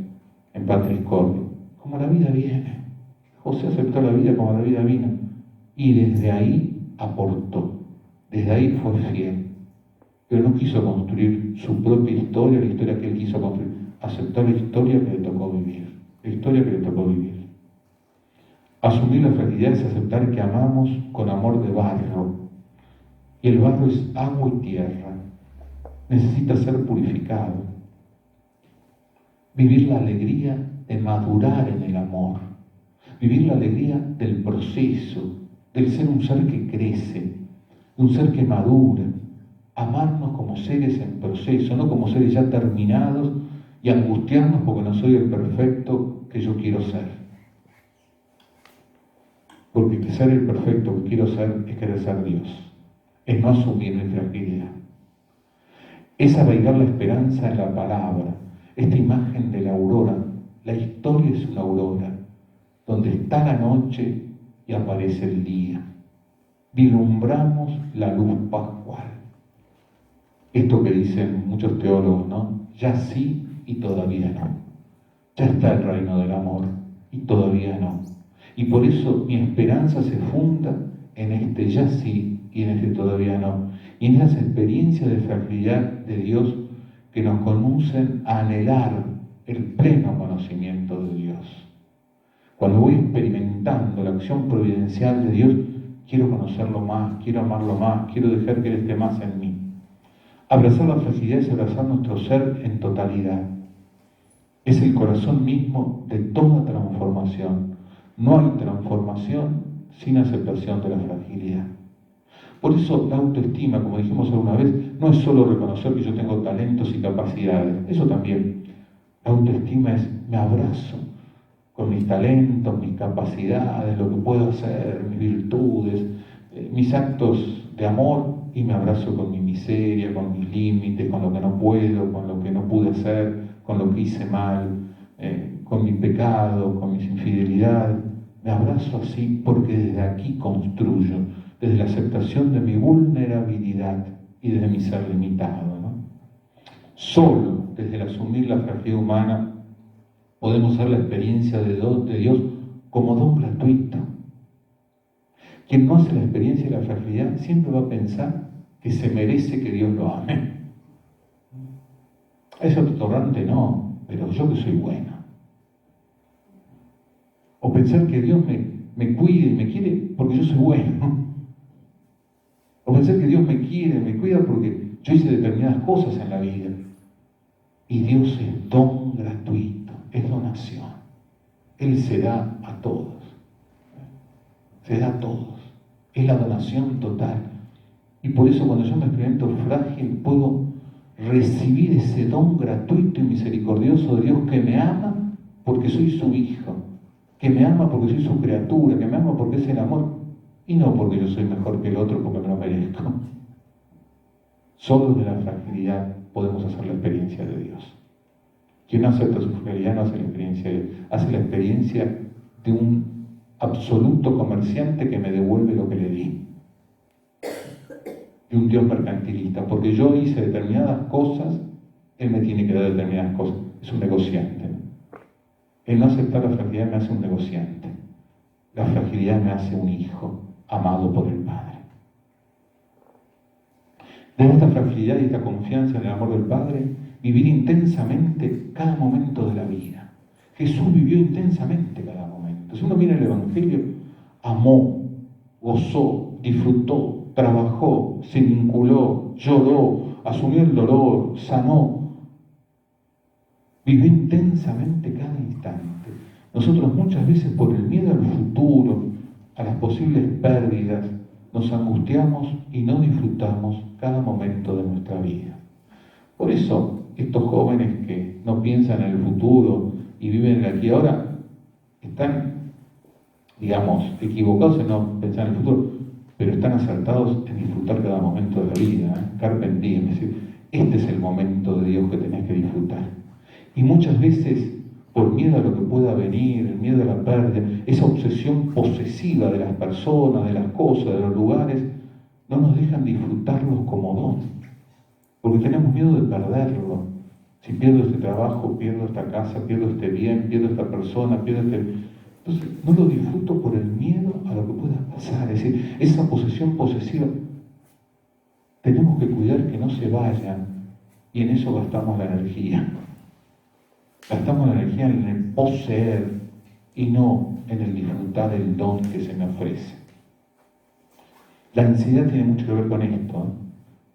S1: en Patris Corde, como la vida viene. José aceptó la vida como la vida vino y desde ahí aportó, desde ahí fue fiel, pero no quiso construir su propia historia, la historia que él quiso construir, aceptó la historia que le tocó vivir, la historia que le tocó vivir. Asumir la fragilidad es aceptar que amamos con amor de barro, y el barro es agua y tierra, necesita ser purificado. Vivir la alegría de madurar en el amor, vivir la alegría del proceso, del ser un ser que crece, un ser que madura, amarnos como seres en proceso, no como seres ya terminados y angustiarnos porque no soy el perfecto que yo quiero ser. Porque ser el perfecto que quiero ser es querer ser Dios, es no asumir mi fragilidad. Es arraigar la esperanza en la palabra, esta imagen de la aurora. La historia es una aurora, donde está la noche y aparece el día. Vislumbramos la luz pascual. Esto que dicen muchos teólogos, ¿no? Ya sí y todavía no. Ya está el reino del amor y todavía no. Y por eso mi esperanza se funda en este ya sí y en este todavía no. Y en esas experiencias de fragilidad de Dios que nos conducen a anhelar el pleno conocimiento de Dios. Cuando voy experimentando la acción providencial de Dios, quiero conocerlo más, quiero amarlo más, quiero dejar que Él esté más en mí. Abrazar la fragilidad es abrazar nuestro ser en totalidad. Es el corazón mismo de toda transformación. No hay transformación sin aceptación de la fragilidad. Por eso la autoestima, como dijimos alguna vez, no es solo reconocer que yo tengo talentos y capacidades, eso también. La autoestima es me abrazo con mis talentos, mis capacidades, lo que puedo hacer, mis virtudes, mis actos de amor, y me abrazo con mi miseria, con mis límites, con lo que no puedo, con lo que no pude hacer, con lo que hice mal, con mi pecado, con mis infidelidades. Me abrazo así porque desde aquí construyo, desde la aceptación de mi vulnerabilidad y desde mi ser limitado, ¿no? Solo desde el asumir la fragilidad humana podemos hacer la experiencia de Dios como don gratuito. Quien no hace la experiencia de la fragilidad siempre va a pensar que se merece que Dios lo ame. Ese restaurante no, pero yo que soy bueno. O pensar que Dios me cuide y me quiere porque yo soy bueno. O pensar que Dios me quiere, me cuida porque yo hice determinadas cosas en la vida. Y Dios es don gratuito, es donación. Él se da a todos. Se da a todos. Es la donación total. Y por eso cuando yo me experimento frágil, puedo recibir ese don gratuito y misericordioso de Dios que me ama porque soy su hijo, que me ama porque soy su criatura, que me ama porque es el amor, y no porque yo soy mejor que el otro porque me lo merezco. Solo de la fragilidad podemos hacer la experiencia de Dios. Quien no acepta su fragilidad no hace la experiencia de Dios, hace la experiencia de un absoluto comerciante que me devuelve lo que le di. de un Dios mercantilista, porque yo hice determinadas cosas, Él me tiene que dar determinadas cosas. Es un negociante. El no aceptar la fragilidad me hace un negociante. La fragilidad me hace un hijo amado por el Padre. Desde esta fragilidad y esta confianza en el amor del Padre, vivir intensamente cada momento de la vida. Jesús vivió intensamente cada momento. Si uno mira el Evangelio, amó, gozó, disfrutó, trabajó, se vinculó, lloró, asumió el dolor, sanó. Vivió intensamente cada instante. Nosotros muchas veces por el miedo al futuro, a las posibles pérdidas, nos angustiamos y no disfrutamos cada momento de nuestra vida. Por eso, estos jóvenes que no piensan en el futuro y viven el aquí y ahora, están, digamos, equivocados en no pensar en el futuro, pero están acertados en disfrutar cada momento de la vida. Carpe diem, es decir, este es el momento de Dios que tenés que disfrutar. Y muchas veces, por miedo a lo que pueda venir, el miedo a la pérdida, esa obsesión posesiva de las personas, de las cosas, de los lugares, no nos dejan disfrutarlos como don. Porque tenemos miedo de perderlo. Si pierdo este trabajo, pierdo esta casa, pierdo este bien, pierdo esta persona, pierdo este... Entonces, no lo disfruto por el miedo a lo que pueda pasar. Es decir, esa posesión posesiva, tenemos que cuidar que no se vaya, y en eso gastamos la energía. Gastamos la energía en el poseer y no en el disfrutar el don que se me ofrece. La ansiedad tiene mucho que ver con esto.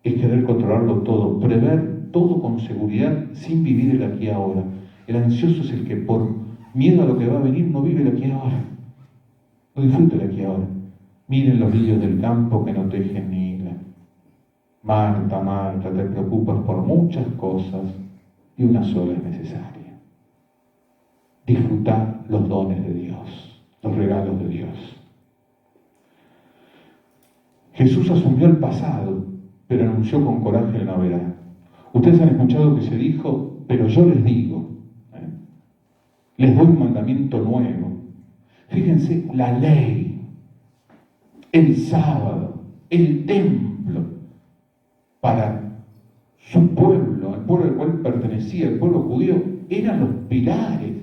S1: Es querer controlarlo todo, prever todo con seguridad sin vivir el aquí y ahora. El ansioso es el que por miedo a lo que va a venir no vive el aquí y ahora. No disfruta el aquí y ahora. Miren los lirios del campo que no tejen ni hilan. Marta, Marta, te preocupas por muchas cosas y una sola es necesaria. Disfrutar los dones de Dios, los regalos de Dios. Jesús asumió el pasado, pero anunció con coraje la novedad. Ustedes han escuchado que se dijo, pero yo les digo, les doy un mandamiento nuevo. Fíjense, la ley, el sábado, el templo, para su pueblo, el pueblo al cual pertenecía, el pueblo judío, eran los pilares.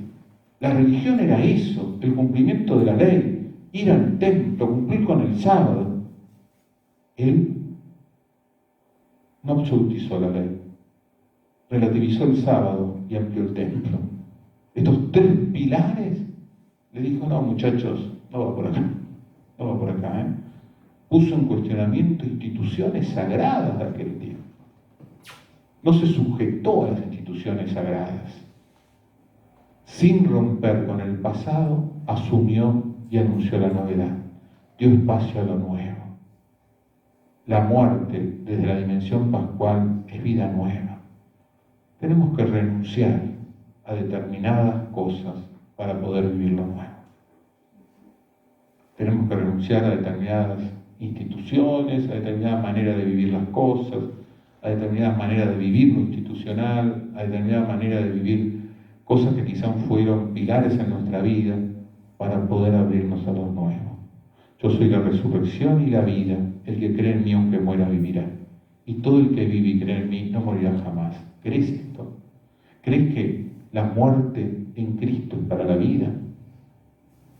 S1: La religión era eso, el cumplimiento de la ley, ir al templo, cumplir con el sábado. Él no absolutizó la ley, relativizó el sábado y amplió el templo. Estos tres pilares, le dijo, no muchachos, no va por acá, no va por acá. Puso en cuestionamiento instituciones sagradas de aquel tiempo. No se sujetó a las instituciones sagradas. Sin romper con el pasado, asumió y anunció la novedad. Dio espacio a lo nuevo. La muerte, desde la dimensión pascual, es vida nueva. Tenemos que renunciar a determinadas cosas para poder vivir lo nuevo. Tenemos que renunciar a determinadas instituciones, a determinadas maneras de vivir las cosas, a determinadas maneras de vivir lo institucional, a determinadas maneras de vivir cosas que quizás fueron pilares en nuestra vida para poder abrirnos a lo nuevo. Yo soy la resurrección y la vida. El que cree en mí, aunque muera, vivirá. Y todo el que vive y cree en mí no morirá jamás. ¿Crees esto? ¿Crees que la muerte en Cristo es para la vida?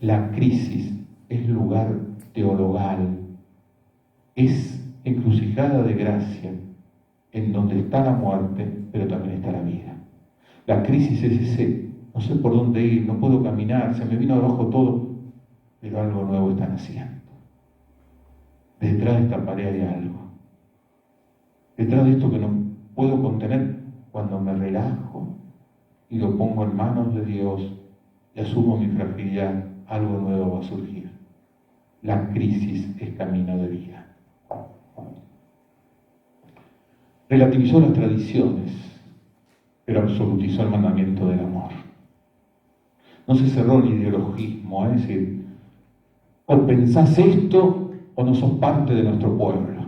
S1: La crisis es lugar teologal. Es encrucijada de gracia en donde está la muerte, pero también está la vida. La crisis es ese, no sé por dónde ir, no puedo caminar, se me vino abajo todo, pero algo nuevo está naciendo. Detrás de esta pared hay algo. Detrás de esto que no puedo contener, cuando me relajo y lo pongo en manos de Dios y asumo mi fragilidad, algo nuevo va a surgir. La crisis es camino de vida. Relativizó las tradiciones, pero absolutizó el mandamiento del amor. No se cerró el ideologismo, es decir, o pensás esto o no sos parte de nuestro pueblo.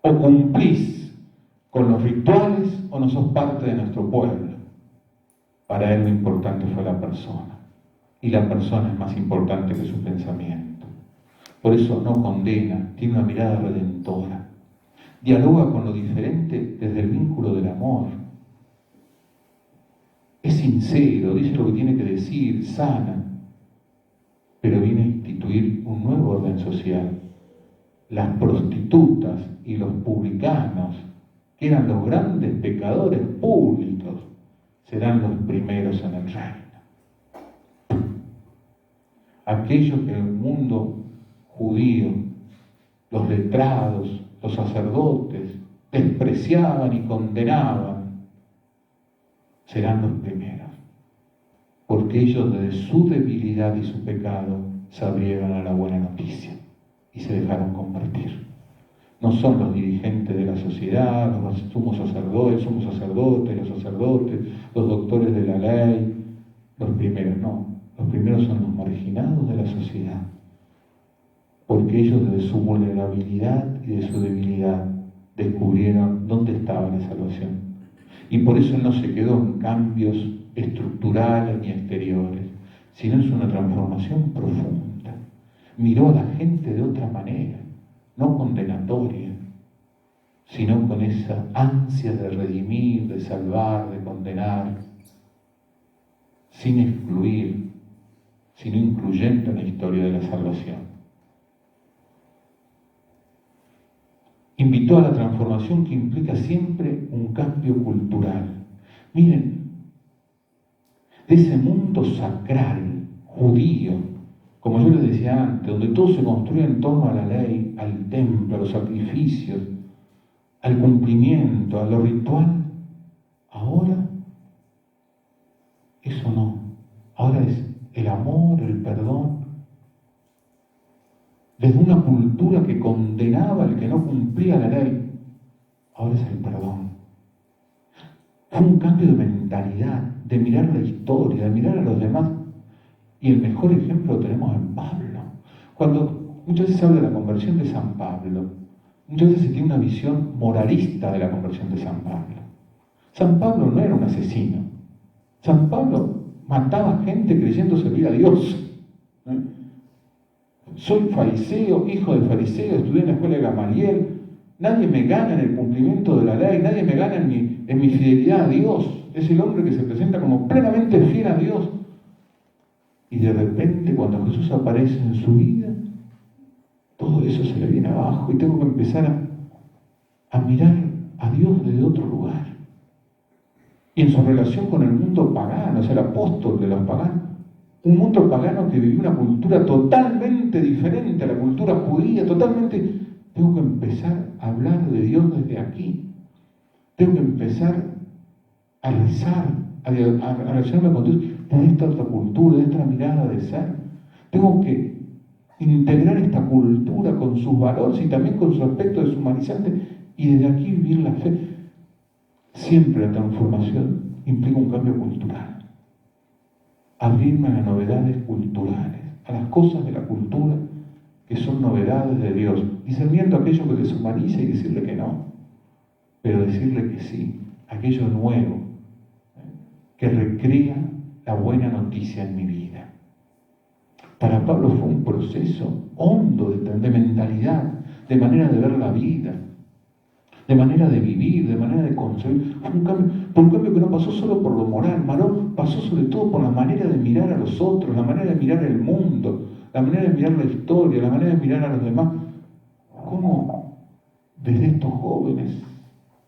S1: O cumplís con los rituales o no sos parte de nuestro pueblo. Para él lo importante fue la persona. Y la persona es más importante que su pensamiento. Por eso no condena, tiene una mirada redentora. Dialoga con lo diferente desde el vínculo del amor. Es sincero, dice lo que tiene que decir, sana, pero viene a instituir un nuevo orden social. Las prostitutas y los publicanos, que eran los grandes pecadores públicos, serán los primeros en el reino. Aquellos que en el mundo judío, los letrados, los sacerdotes, despreciaban y condenaban, serán los primeros, porque ellos desde su debilidad y su pecado se abrieron a la buena noticia y se dejaron convertir. No son los dirigentes de la sociedad, los sumos sacerdotes, los sacerdotes, los doctores de la ley, los primeros, no. Los primeros son los marginados de la sociedad, porque ellos desde su vulnerabilidad y de su debilidad descubrieron dónde estaba la salvación. Y por eso no se quedó en cambios estructurales ni exteriores, sino es una transformación profunda. Miró a la gente de otra manera, no condenatoria, sino con esa ansia de redimir, de salvar, de condenar, sin excluir, sino incluyendo en la historia de la salvación. Invitó a la transformación que implica siempre un cambio cultural. Miren, de ese mundo sacral, judío, como yo les decía antes, donde todo se construye en torno a la ley, al templo, a los sacrificios, al cumplimiento, a lo ritual, ahora eso no. Ahora es el amor, el perdón. Desde una cultura que condenaba al que no cumplía la ley, ahora es el perdón. Fue un cambio de mentalidad, de mirar la historia, de mirar a los demás. Y el mejor ejemplo lo tenemos en Pablo. Cuando muchas veces se habla de la conversión de San Pablo, muchas veces se tiene una visión moralista de la conversión de San Pablo. San Pablo no era un asesino. San Pablo mataba gente creyendo servir a Dios. Soy fariseo, hijo de fariseo, estudié en la escuela de Gamaliel. Nadie me gana en el cumplimiento de la ley, nadie me gana en mi fidelidad a Dios. Es el hombre que se presenta como plenamente fiel a Dios. Y de repente, cuando Jesús aparece en su vida, todo eso se le viene abajo y tengo que empezar a mirar a Dios desde otro lugar. Y en su relación con el mundo pagano, o sea, el apóstol de los paganos, un mundo pagano que vivía una cultura totalmente diferente a la cultura judía, totalmente. Tengo que empezar a hablar de Dios desde aquí. Tengo que empezar a rezar, a relacionarme con Dios desde esta otra cultura, de esta mirada de ser. Tengo que integrar esta cultura con sus valores y también con su aspecto deshumanizante y desde aquí vivir la fe. Siempre la transformación implica un cambio cultural. Abrirme a las novedades culturales, a las cosas de la cultura que son novedades de Dios, discerniendo aquello que deshumaniza y decirle que no, pero decirle que sí, aquello nuevo, que recrea la buena noticia en mi vida. Para Pablo fue un proceso hondo de mentalidad, de manera de ver la vida, de manera de vivir, de manera de concebir. Fue un cambio que no pasó solo por lo moral, pasó sobre todo por la manera de mirar a los otros, la manera de mirar el mundo, la manera de mirar la historia, la manera de mirar a los demás. ¿Cómo desde estos jóvenes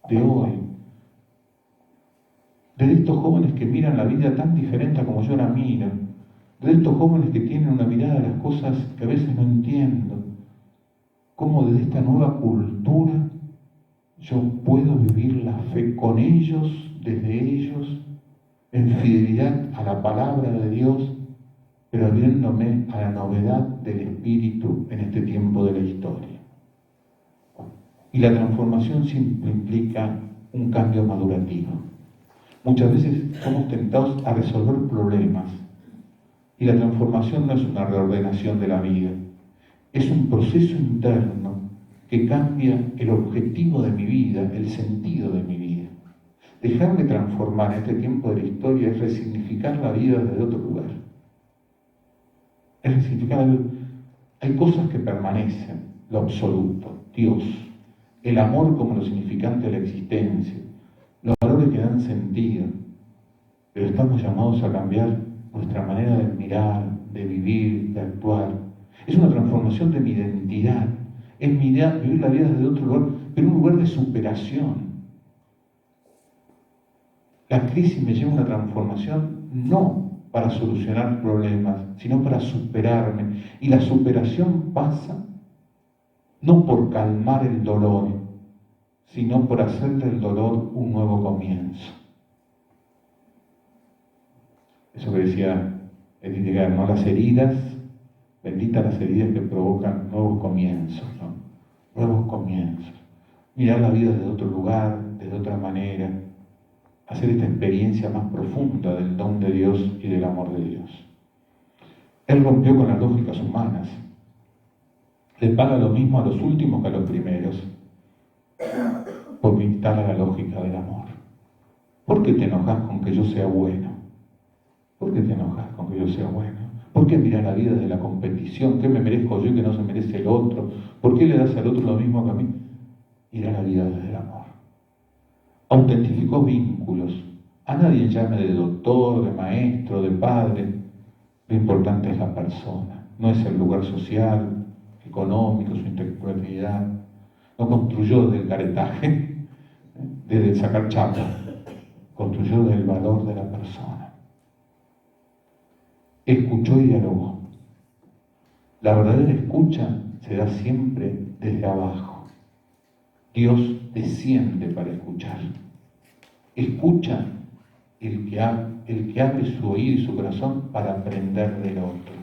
S1: de hoy, desde estos jóvenes que miran la vida tan diferente a como yo la miro, de estos jóvenes que tienen una mirada de las cosas que a veces no entiendo, cómo desde esta nueva cultura yo puedo vivir la fe con ellos, desde ellos, en fidelidad a la palabra de Dios, pero abriéndome a la novedad del Espíritu en este tiempo de la historia. Y la transformación siempre implica un cambio madurativo. Muchas veces somos tentados a resolver problemas, y la transformación no es una reordenación de la vida, es un proceso interno que cambia el objetivo de mi vida, el sentido de mi vida. Dejarme transformar en este tiempo de la historia es resignificar la vida desde otro lugar. Es resignificar la vida. Hay cosas que permanecen, lo absoluto, Dios, el amor como lo significante de la existencia, los valores que dan sentido, pero estamos llamados a cambiar nuestra manera de mirar, de vivir, de actuar. Es una transformación de mi identidad, es mi idea, vivir la vida desde otro lugar, pero un lugar de superación. La crisis me lleva a una transformación no para solucionar problemas, sino para superarme. Y la superación pasa no por calmar el dolor, sino por hacer del dolor un nuevo comienzo. Eso que decía Edith Eger, ¿no? Las heridas, benditas las heridas que provocan nuevos comienzos, ¿no? Nuevos comienzos. Mirar la vida desde otro lugar, desde otra manera, hacer esta experiencia más profunda del don de Dios y del amor de Dios. Él rompió con las lógicas humanas. Le paga lo mismo a los últimos que a los primeros, porque instala la lógica del amor. ¿Por qué te enojas con que yo sea bueno? ¿Por qué te enojas con que yo sea bueno? ¿Por qué mirar la vida desde la competición? ¿Qué me merezco yo y que no se merece el otro? ¿Por qué le das al otro lo mismo que a mí? Mirar la vida desde el amor. Autentificó vínculos. A nadie llame de doctor, de maestro, de padre. Lo importante es la persona. No es el lugar social, económico, su intelectualidad. No construyó desde el caretaje, desde el sacar chapa. Construyó desde el valor de la persona. Escuchó y dialogó. La verdadera escucha se da siempre desde abajo. Dios desciende para escuchar. Escucha el que abre su oído y su corazón para aprender del otro.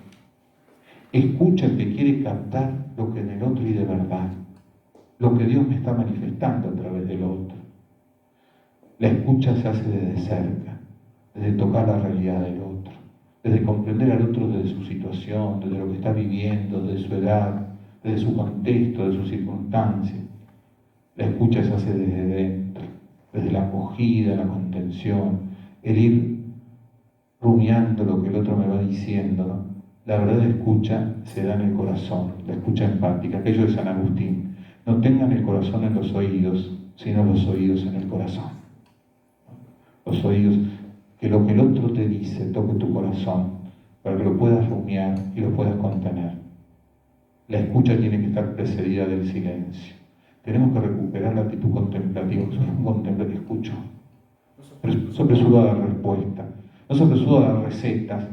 S1: Escucha el que quiere captar lo que en el otro hay de verdad, lo que Dios me está manifestando a través del otro. La escucha se hace desde cerca, desde tocar la realidad del otro, desde comprender al otro desde su situación, desde lo que está viviendo, desde su edad, desde su contexto, de sus circunstancias. La escucha se hace desde dentro, desde la acogida, la contención, el ir rumiando lo que el otro me va diciendo, ¿no? La verdadera escucha se da en el corazón, la escucha empática, aquello de San Agustín. No tengan el corazón en los oídos, sino los oídos en el corazón. Los oídos, que lo que el otro te dice toque tu corazón, para que lo puedas rumiar y lo puedas contener. La escucha tiene que estar precedida del silencio. Tenemos que recuperar la actitud contemplativa. Un contemplativo escucho. No se apresuró a dar respuesta, no se apresuró a dar recetas,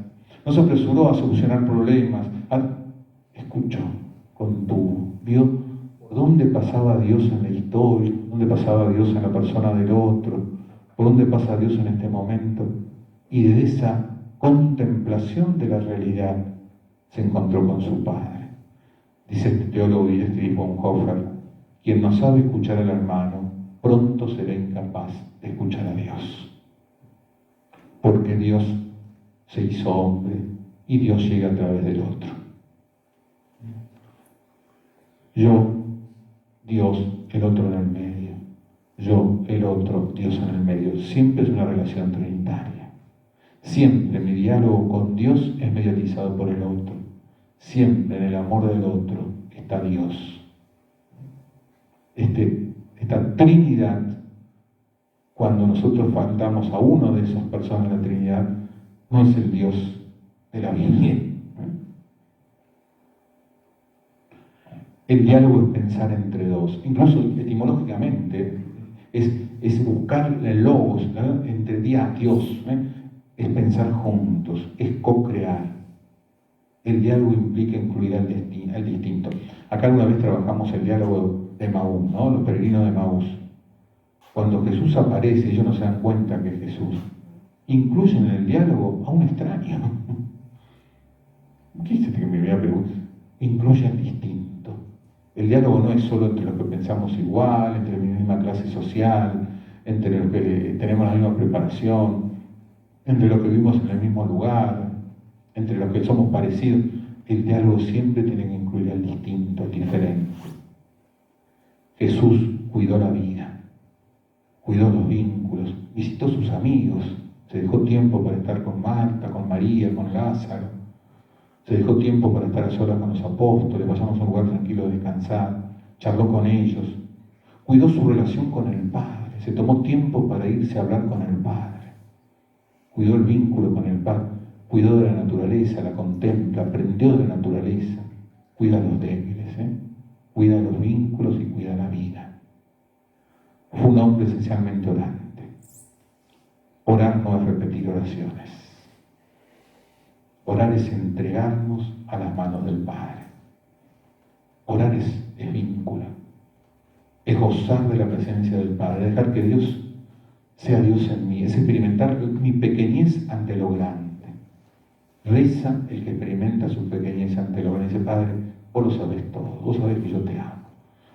S1: no se apresuró a solucionar problemas. Escuchó, contuvo, vio por dónde pasaba Dios en la historia, por dónde pasaba Dios en la persona del otro, por dónde pasa Dios en este momento. Y de esa contemplación de la realidad se encontró con su Padre. Dice este teólogo Dietrich Bonhoeffer, quien no sabe escuchar al hermano, pronto será incapaz de escuchar a Dios. Porque Dios se hizo hombre y Dios llega a través del otro. Yo, Dios, el otro en el medio. Yo, el otro, Dios en el medio. Siempre es una relación trinitaria. Siempre mi diálogo con Dios es mediatizado por el otro. Siempre en el amor del otro está Dios. Esta Trinidad, cuando nosotros faltamos a uno de esas personas de la Trinidad, no es el Dios de la Biblia. El diálogo es pensar entre dos, incluso etimológicamente es buscar el logos, ¿no? Entre Dios, es pensar juntos, es co-crear. El diálogo implica incluir al distinto. Acá alguna vez trabajamos el diálogo de Emaús, ¿no? Los peregrinos de Emaús. Cuando Jesús aparece, ellos no se dan cuenta que es Jesús. Incluyen en el diálogo a un extraño. ¿Qué es que me voy a preguntar? Incluye al distinto. El diálogo no es solo entre los que pensamos igual, entre la misma clase social, entre los que tenemos la misma preparación, entre los que vivimos en el mismo lugar, entre los que somos parecidos. El diálogo siempre tiene que incluir al distinto, al diferente. Jesús cuidó la vida, cuidó los vínculos, visitó sus amigos, se dejó tiempo para estar con Marta, con María, con Lázaro. Se dejó tiempo para estar a solas con los apóstoles, vayamos a un lugar tranquilo a descansar, charló con ellos, cuidó su relación con el Padre, se tomó tiempo para irse a hablar con el Padre, cuidó el vínculo con el Padre, cuidó de la naturaleza, la contempla, aprendió de la naturaleza, cuida a los débiles, cuida los vínculos y cuida la vida. Fue un hombre esencialmente orante. Orar no es repetir oraciones. Orar es entregarnos a las manos del Padre. Orar es vínculo. Es gozar de la presencia del Padre, dejar que Dios sea Dios en mí, es experimentar mi pequeñez ante lo grande. Reza el que experimenta su pequeñez ante lo grande. Dice, Padre, vos lo sabés todo, vos sabés que yo te amo.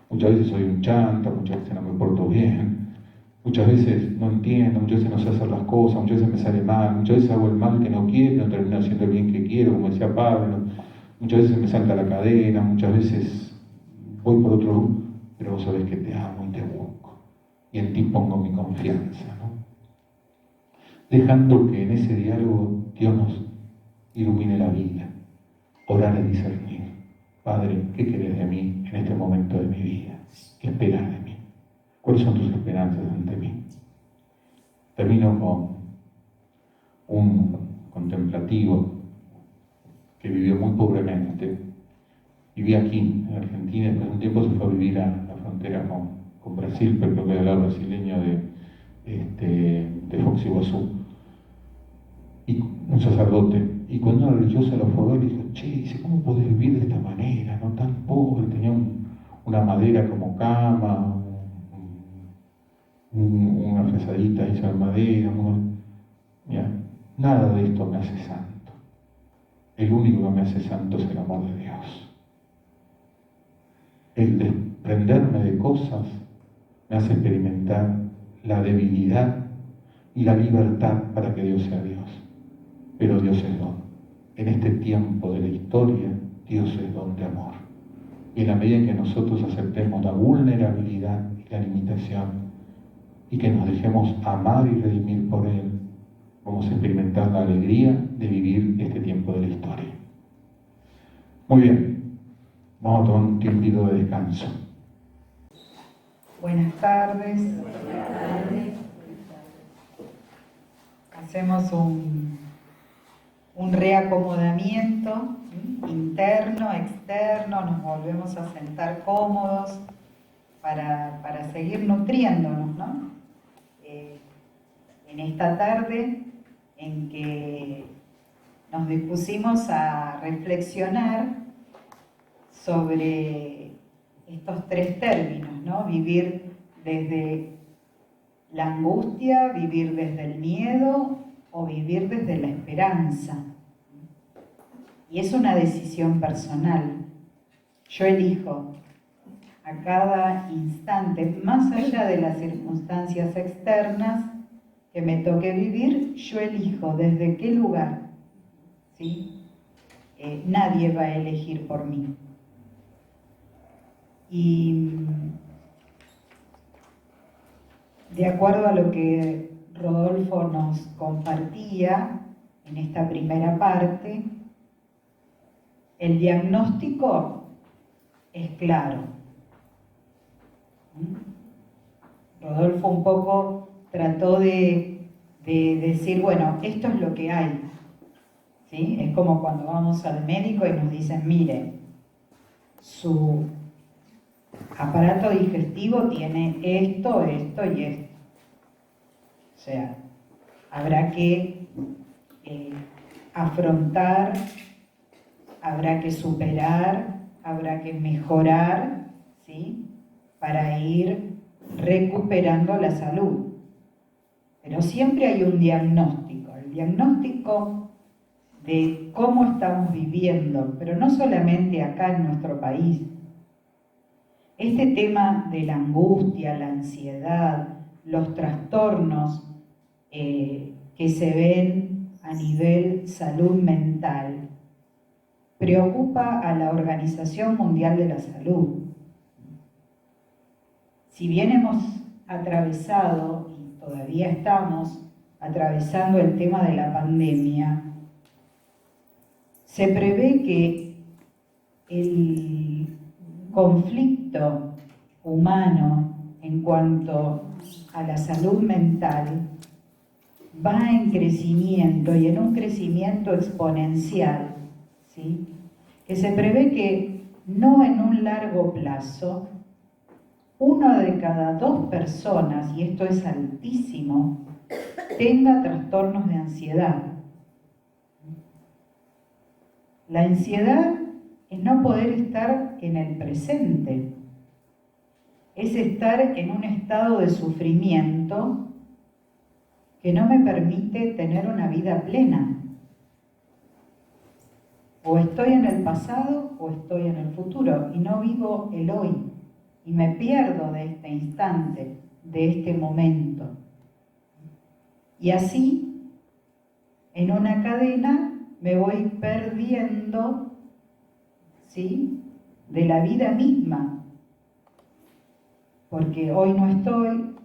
S1: Muchas veces soy un chanta, muchas veces no me porto bien, muchas veces no entiendo, muchas veces no sé hacer las cosas, muchas veces me sale mal, muchas veces hago el mal que no quiero, no termino haciendo el bien que quiero, como decía Pablo, muchas veces me salta la cadena, muchas veces voy por otro rumbo, pero vos sabés que te amo y te busco, y en ti pongo mi confianza, ¿no? Dejando que en ese diálogo Dios nos ilumine la vida, orar y discernir. Padre, ¿qué querés de mí en este momento de mi vida? ¿Qué esperas de mí? ¿Cuáles son tus esperanzas ante mí? Termino con un contemplativo que vivió muy pobremente. Vivía aquí, en Argentina, y después de un tiempo se fue a vivir a la frontera con Brasil, pero creo que era el lado brasileño de Fox Iguazú. Y un sacerdote. Y cuando una religiosa lo fue a ver, le dijo, che, dice, ¿cómo podés vivir de esta manera, no tan pobre? Tenía una madera como cama, una fresadita hecha de madera. Mira, nada de esto me hace santo. El único que me hace santo es el amor de Dios. El desprenderme de cosas me hace experimentar la debilidad y la libertad para que Dios sea Dios. Pero Dios es don. En este tiempo de la historia, Dios es don de amor. Y en la medida en que nosotros aceptemos la vulnerabilidad y la limitación, y que nos dejemos amar y redimir por Él, vamos a experimentar la alegría de vivir este tiempo de la historia. Muy bien, vamos a tomar un tiempito de descanso.
S2: Buenas tardes. Hacemos un reacomodamiento interno, externo, nos volvemos a sentar cómodos para seguir nutriéndonos, ¿no? En esta tarde en que nos dispusimos a reflexionar sobre estos tres términos, ¿no? Vivir desde la angustia, vivir desde el miedo o vivir desde la esperanza. Y es una decisión personal. Yo elijo a cada instante, más allá de las circunstancias externas que me toque vivir, yo elijo desde qué lugar, ¿sí? Nadie va a elegir por mí. Y de acuerdo a lo que Rodolfo nos compartía en esta primera parte, el diagnóstico es claro. Rodolfo un poco trató de decir, bueno, esto es lo que hay, ¿sí? Es como cuando vamos al médico y nos dicen, mire, su aparato digestivo tiene esto, esto y esto. O sea, habrá que afrontar, habrá que superar, habrá que mejorar, ¿sí? Para ir recuperando la salud. Pero siempre hay un diagnóstico, el diagnóstico de cómo estamos viviendo, pero no solamente acá en nuestro país. Este tema de la angustia, la ansiedad, los trastornos que se ven a nivel salud mental, preocupa a la Organización Mundial de la Salud. Si bien hemos atravesado, y todavía estamos atravesando el tema de la pandemia, Se prevé que el conflicto humano en cuanto a la salud mental va en crecimiento y en un crecimiento exponencial, ¿sí? Que se prevé que no en un largo plazo, 1 de cada 2 personas, y esto es altísimo, tenga trastornos de ansiedad. La ansiedad es no poder estar en el presente, es estar en un estado de sufrimiento que no me permite tener una vida plena. O estoy en el pasado o estoy en el futuro y no vivo el hoy y me pierdo de este instante, de este momento. Y así, en una cadena, me voy perdiendo, ¿sí?, de la vida misma. Porque hoy no estoy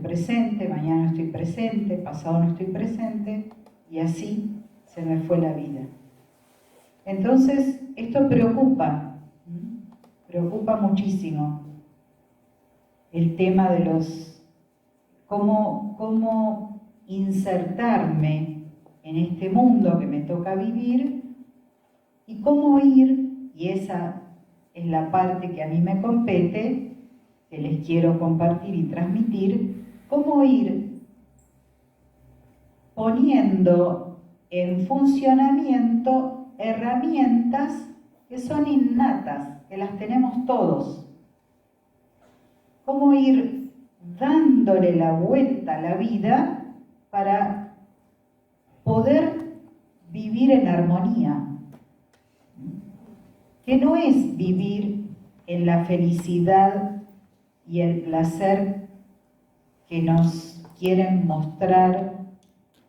S2: presente, mañana no estoy presente, pasado no estoy presente, y así se me fue la vida. Entonces, esto preocupa muchísimo el tema de cómo insertarme en este mundo que me toca vivir y cómo ir, y esa es la parte que a mí me compete, que les quiero compartir y transmitir, cómo ir poniendo en funcionamiento herramientas que son innatas, que las tenemos todos. Cómo ir dándole la vuelta a la vida para poder vivir en armonía. Que no es vivir en la felicidad y el placer que nos quieren mostrar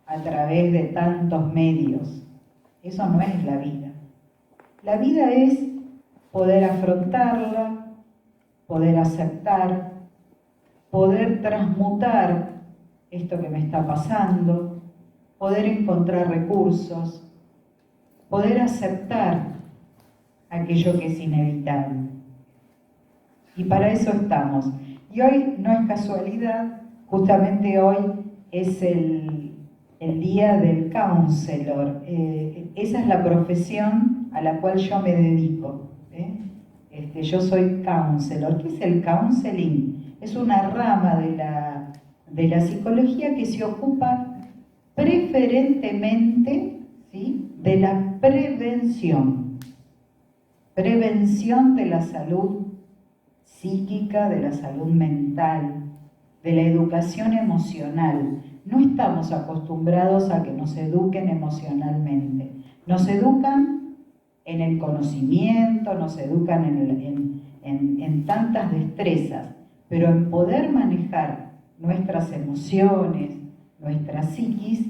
S2: a través de tantos medios. Eso no es la vida. La vida es poder afrontarla, poder aceptar, poder transmutar esto que me está pasando, poder encontrar recursos, poder aceptar aquello que es inevitable. Y para eso estamos. Y hoy no es casualidad, justamente hoy es el día del counselor. Esa es la profesión a la cual yo me dedico. Yo soy counselor. ¿Qué es el counseling? Es una rama de la psicología que se ocupa preferentemente, ¿sí?, de la prevención. Prevención de la salud psíquica, de la salud mental, de la educación emocional. No estamos acostumbrados a que nos eduquen emocionalmente. Nos educan en el conocimiento, nos educan en tantas destrezas, pero en poder manejar nuestras emociones, nuestra psiquis,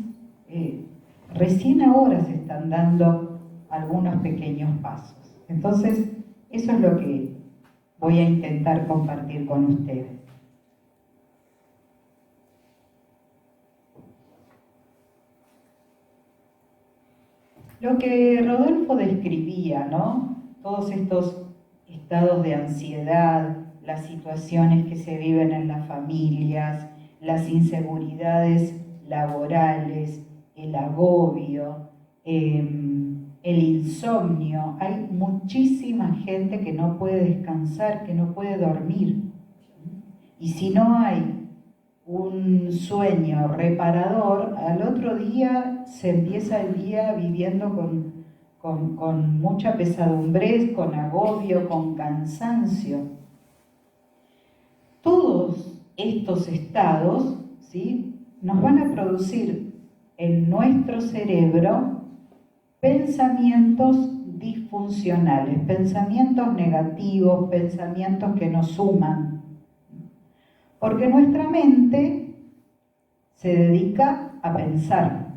S2: recién ahora se están dando algunos pequeños pasos. Entonces, eso es lo que voy a intentar compartir con ustedes. Lo que Rodolfo describía, ¿no? Todos estos estados de ansiedad, las situaciones que se viven en las familias, las inseguridades laborales, el agobio, el insomnio. Hay muchísima gente que no puede descansar, que no puede dormir. Y si no hay un sueño reparador, al otro día se empieza el día viviendo con mucha pesadumbre, con agobio, con cansancio. Todos estos estados, ¿sí?, nos van a producir en nuestro cerebro pensamientos disfuncionales, pensamientos negativos, pensamientos que nos suman. Porque nuestra mente se dedica a pensar,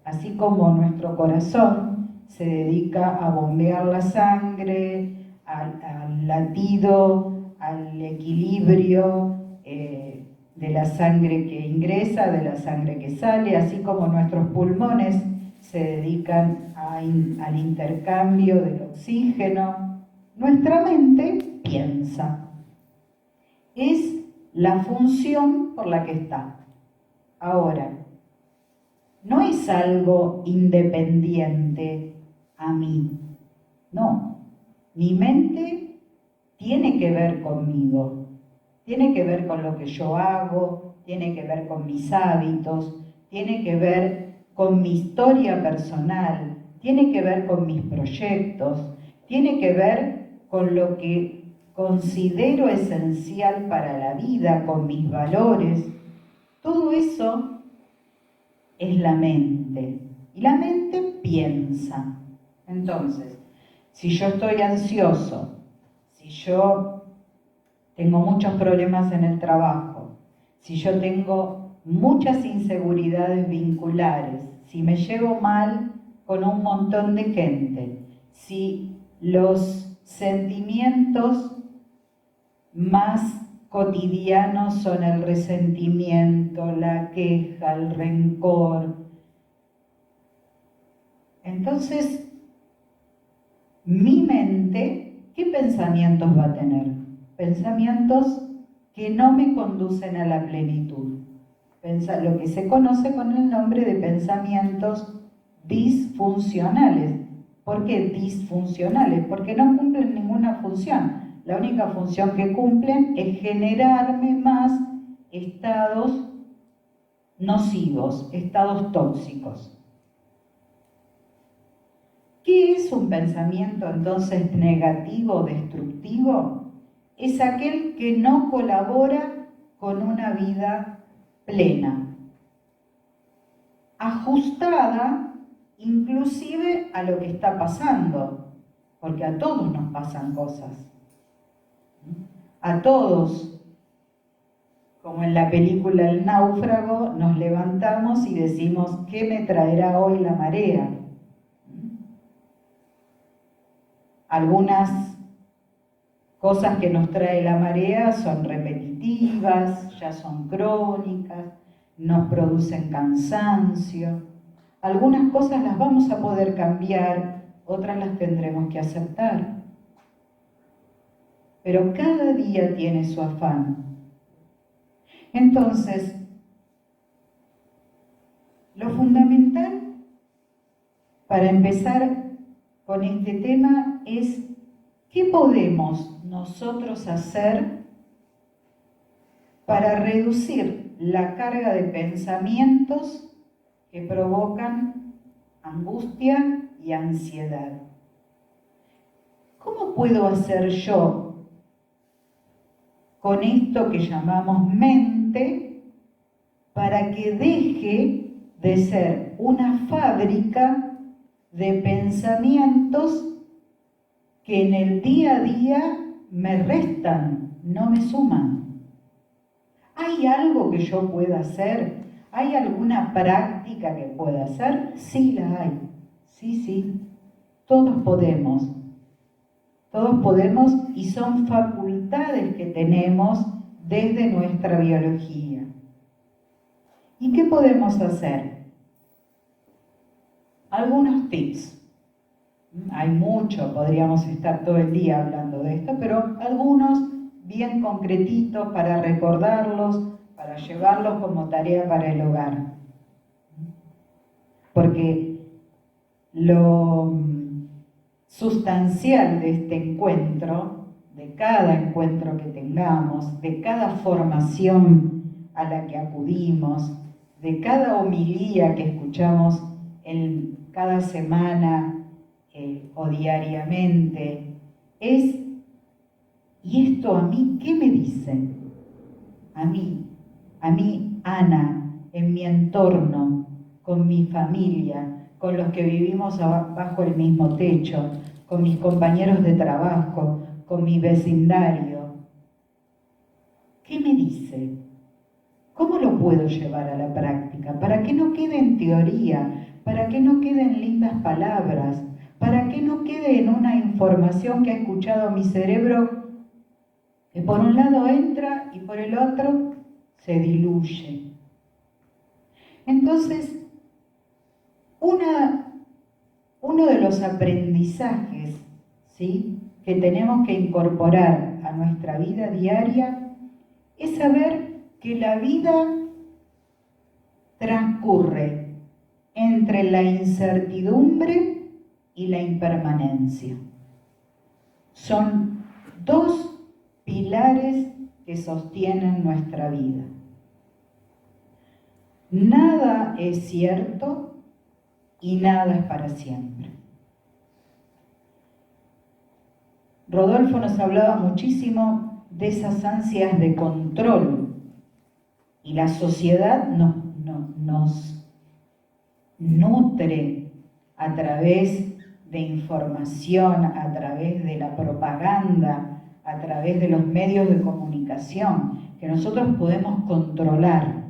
S2: así como nuestro corazón se dedica a bombear la sangre, al latido, al equilibrio de la sangre que ingresa, de la sangre que sale, así como nuestros pulmones se dedican al intercambio del oxígeno. Nuestra mente piensa. Es la función por la que está. Ahora, no es algo independiente a mí. No, mi mente tiene que ver conmigo, tiene que ver con lo que yo hago, tiene que ver con mis hábitos, tiene que ver con mi historia personal, tiene que ver con mis proyectos, tiene que ver con lo que considero esencial para la vida, con mis valores. Todo eso es la mente. Y la mente piensa. Entonces, si yo estoy ansioso, si yo tengo muchos problemas en el trabajo, si yo tengo muchas inseguridades vinculares, si me llevo mal con un montón de gente, si los sentimientos más cotidianos son el resentimiento, la queja, el rencor, entonces mi mente, ¿qué pensamientos va a tener? Pensamientos que no me conducen a la plenitud. Lo que se conoce con el nombre de pensamientos disfuncionales. ¿Por qué disfuncionales? Porque no cumplen ninguna función. La única función que cumplen es generarme más estados nocivos, estados tóxicos. ¿Qué es un pensamiento entonces negativo, destructivo? Es aquel que no colabora con una vida plena, ajustada inclusive a lo que está pasando, porque a todos nos pasan cosas. A todos, como en la película El náufrago, nos levantamos y decimos, ¿qué me traerá hoy la marea? Algunas cosas que nos trae la marea son repetitivas, ya son crónicas, nos producen cansancio. Algunas cosas las vamos a poder cambiar, otras las tendremos que aceptar. Pero cada día tiene su afán. Entonces, lo fundamental para empezar con este tema es ¿qué podemos nosotros hacer para reducir la carga de pensamientos que provocan angustia y ansiedad? ¿Cómo puedo hacer yo con esto que llamamos mente para que deje de ser una fábrica de pensamientos que en el día a día me restan, no me suman? ¿Hay algo que yo pueda hacer? ¿Hay alguna práctica que pueda hacer? Sí la hay. Sí. Todos podemos. Todos podemos y son facultades que tenemos desde nuestra biología. ¿Y qué podemos hacer? Algunos tips. Hay mucho, podríamos estar todo el día hablando de esto, pero algunos bien concretitos para recordarlos, para llevarlos como tarea para el hogar. Porque lo sustancial de este encuentro, de cada encuentro que tengamos, de cada formación a la que acudimos, de cada homilía que escuchamos en cada semana o diariamente, es, ¿y esto a mí qué me dice? A mí, Ana, en mi entorno, con mi familia, con los que vivimos bajo el mismo techo, con mis compañeros de trabajo, con mi vecindario. ¿Qué me dice? ¿Cómo lo puedo llevar a la práctica? Para que no quede en teoría, para que no quede en lindas palabras, para que no quede en una información que ha escuchado mi cerebro, que por un lado entra y por el otro se diluye. Entonces, una uno de los aprendizajes, ¿sí?, que tenemos que incorporar a nuestra vida diaria es saber que la vida transcurre entre la incertidumbre y la impermanencia. Son dos pilares que sostienen nuestra vida. Nada es cierto y nada es para siempre. Rodolfo nos hablaba muchísimo de esas ansias de control y la sociedad nos nutre a través de información, a través de la propaganda, a través de los medios de comunicación, que nosotros podemos controlar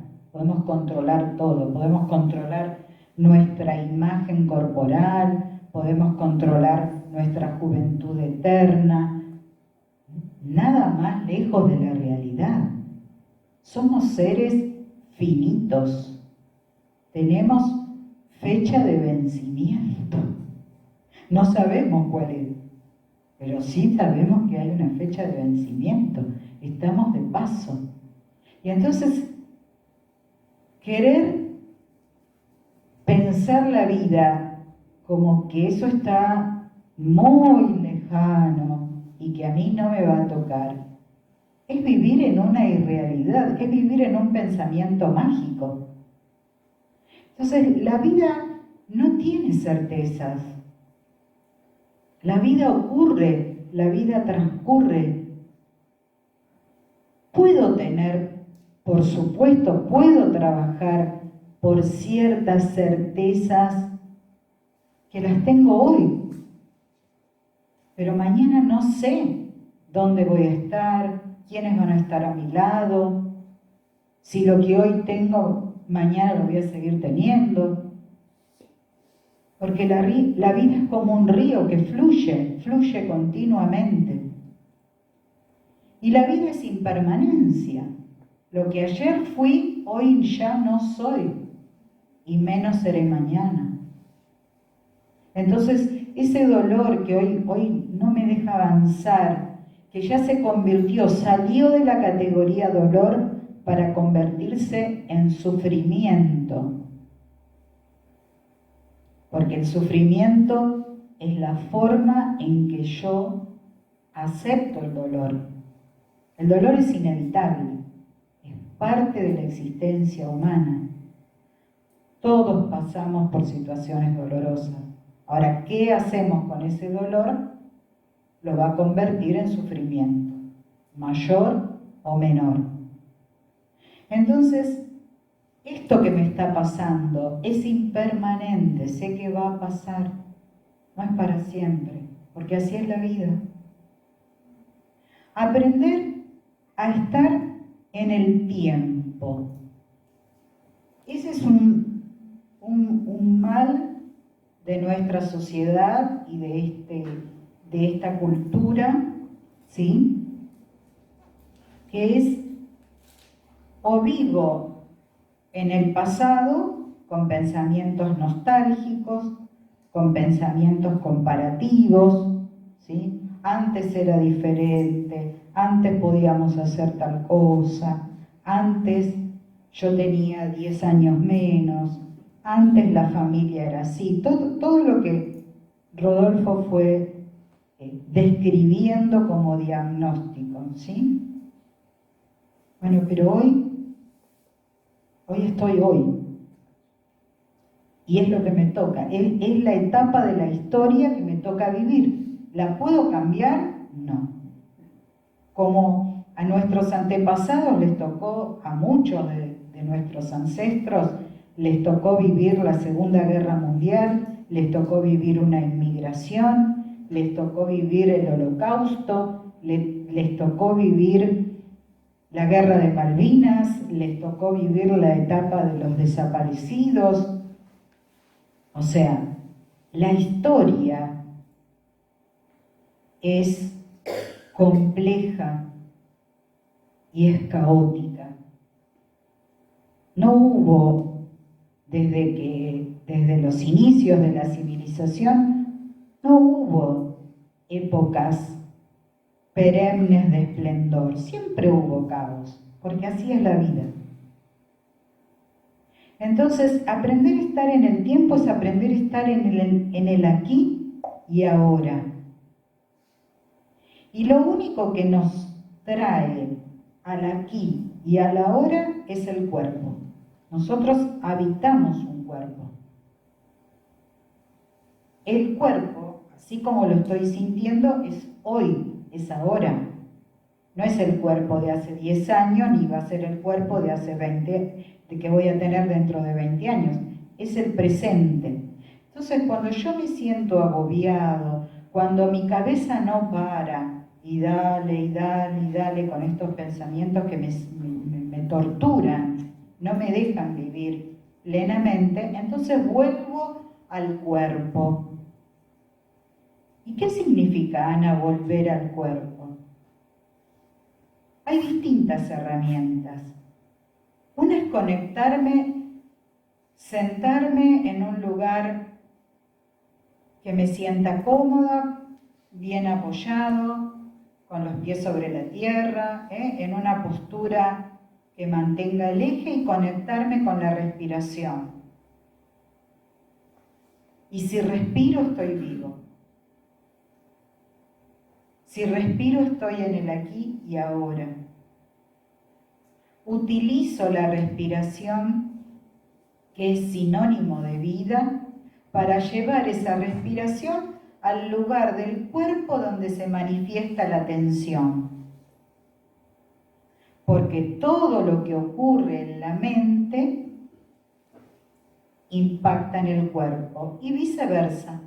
S2: todo, podemos controlar nuestra imagen corporal, podemos controlar nuestra juventud eterna, nada más lejos de la realidad. Somos seres finitos, tenemos fecha de vencimiento, no sabemos cuál es, pero sí sabemos que hay una fecha de vencimiento, estamos de paso. Y entonces, querer pensar la vida como que eso está muy lejano y que a mí no me va a tocar, es vivir en una irrealidad, es vivir en un pensamiento mágico. Entonces, la vida no tiene certezas. La vida ocurre, la vida transcurre. Puedo tener, por supuesto, puedo trabajar por ciertas certezas que las tengo hoy, pero mañana no sé dónde voy a estar, quiénes van a estar a mi lado, si lo que hoy tengo, mañana lo voy a seguir teniendo. Porque la vida es como un río que fluye continuamente. Y la vida es impermanencia. Lo que ayer fui, hoy ya no soy, y menos seré mañana. Entonces, ese dolor que hoy no me deja avanzar, que ya se convirtió, salió de la categoría dolor para convertirse en sufrimiento. Porque el sufrimiento es la forma en que yo acepto el dolor. El dolor es inevitable, es parte de la existencia humana. Todos pasamos por situaciones dolorosas. Ahora, ¿qué hacemos con ese dolor? Lo va a convertir en sufrimiento, mayor o menor. Entonces, esto que me está pasando es impermanente, sé que va a pasar, no es para siempre, porque así es la vida. Aprender a estar en el tiempo. Ese es un mal de nuestra sociedad y de esta cultura, ¿sí? Que es o vivo en el pasado con pensamientos nostálgicos, con pensamientos comparativos, ¿sí? Antes era diferente, antes podíamos hacer tal cosa, antes yo tenía 10 años menos, antes la familia era así, todo lo que Rodolfo fue describiendo como diagnóstico, ¿sí? Bueno, pero hoy estoy hoy. Y es lo que me toca, es la etapa de la historia que me toca vivir. ¿La puedo cambiar? No. Como a nuestros antepasados les tocó, a muchos de nuestros ancestros, les tocó vivir la Segunda Guerra Mundial, les tocó vivir una inmigración, les tocó vivir el Holocausto, les tocó vivir la Guerra de Malvinas, les tocó vivir la etapa de los desaparecidos. O sea, la historia es compleja y es caótica. No hubo, desde que desde los inicios de la civilización, no hubo épocas perennes de esplendor, siempre hubo caos, porque así es la vida. Entonces, aprender a estar en el tiempo es aprender a estar en el aquí y ahora. Y lo único que nos trae al aquí y a la hora es el cuerpo. Nosotros habitamos un cuerpo. El cuerpo, así como lo estoy sintiendo, es hoy, es ahora. No es el cuerpo de hace 10 años, ni va a ser el cuerpo de hace 20, de que voy a tener dentro de 20 años. Es el presente. Entonces, cuando yo me siento agobiado, cuando mi cabeza no para, y dale, y dale, y dale, con estos pensamientos que me torturan, no me dejan vivir plenamente, entonces vuelvo al cuerpo. ¿Y qué significa, Ana, volver al cuerpo? Hay distintas herramientas. Una es conectarme, sentarme en un lugar que me sienta cómoda, bien apoyado, con los pies sobre la tierra, en una postura que mantenga el eje y conectarme con la respiración. Y si respiro, estoy vivo. Si respiro, estoy en el aquí y ahora. Utilizo la respiración, que es sinónimo de vida, para llevar esa respiración al lugar del cuerpo donde se manifiesta la tensión. Porque todo lo que ocurre en la mente impacta en el cuerpo y viceversa.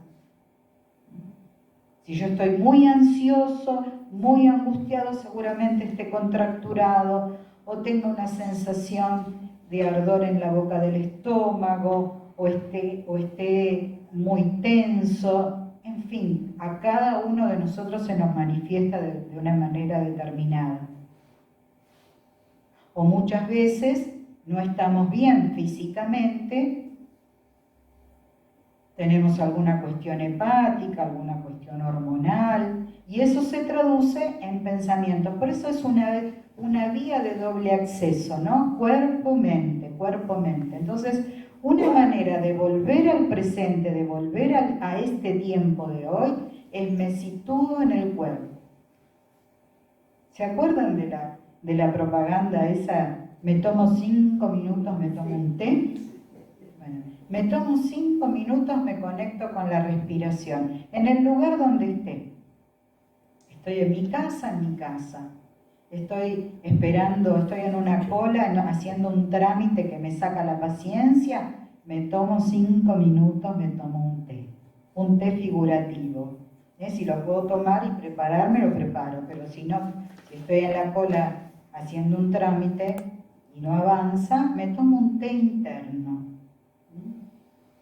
S2: Si yo estoy muy ansioso, muy angustiado, seguramente esté contracturado o tenga una sensación de ardor en la boca del estómago o esté muy tenso. En fin, a cada uno de nosotros se nos manifiesta de una manera determinada. O muchas veces no estamos bien físicamente, tenemos alguna cuestión hepática, alguna cuestión hormonal, y eso se traduce en pensamientos. Por eso es una vía de doble acceso, ¿no? Cuerpo-mente, cuerpo-mente. Entonces, una manera de volver al presente, de volver a este tiempo de hoy, es me sitúo en el cuerpo. ¿Se acuerdan de la propaganda esa? Me tomo 5 minutos, me tomo un té. Bueno, me tomo 5 minutos, me conecto con la respiración, en el lugar donde esté. Estoy en mi casa, Estoy esperando, estoy en una cola, haciendo un trámite que me saca la paciencia. Me tomo 5 minutos, me tomo un té figurativo. Si lo puedo tomar y prepararme, lo preparo, pero si no, si estoy en la cola haciendo un trámite y no avanza, me tomo un té interno.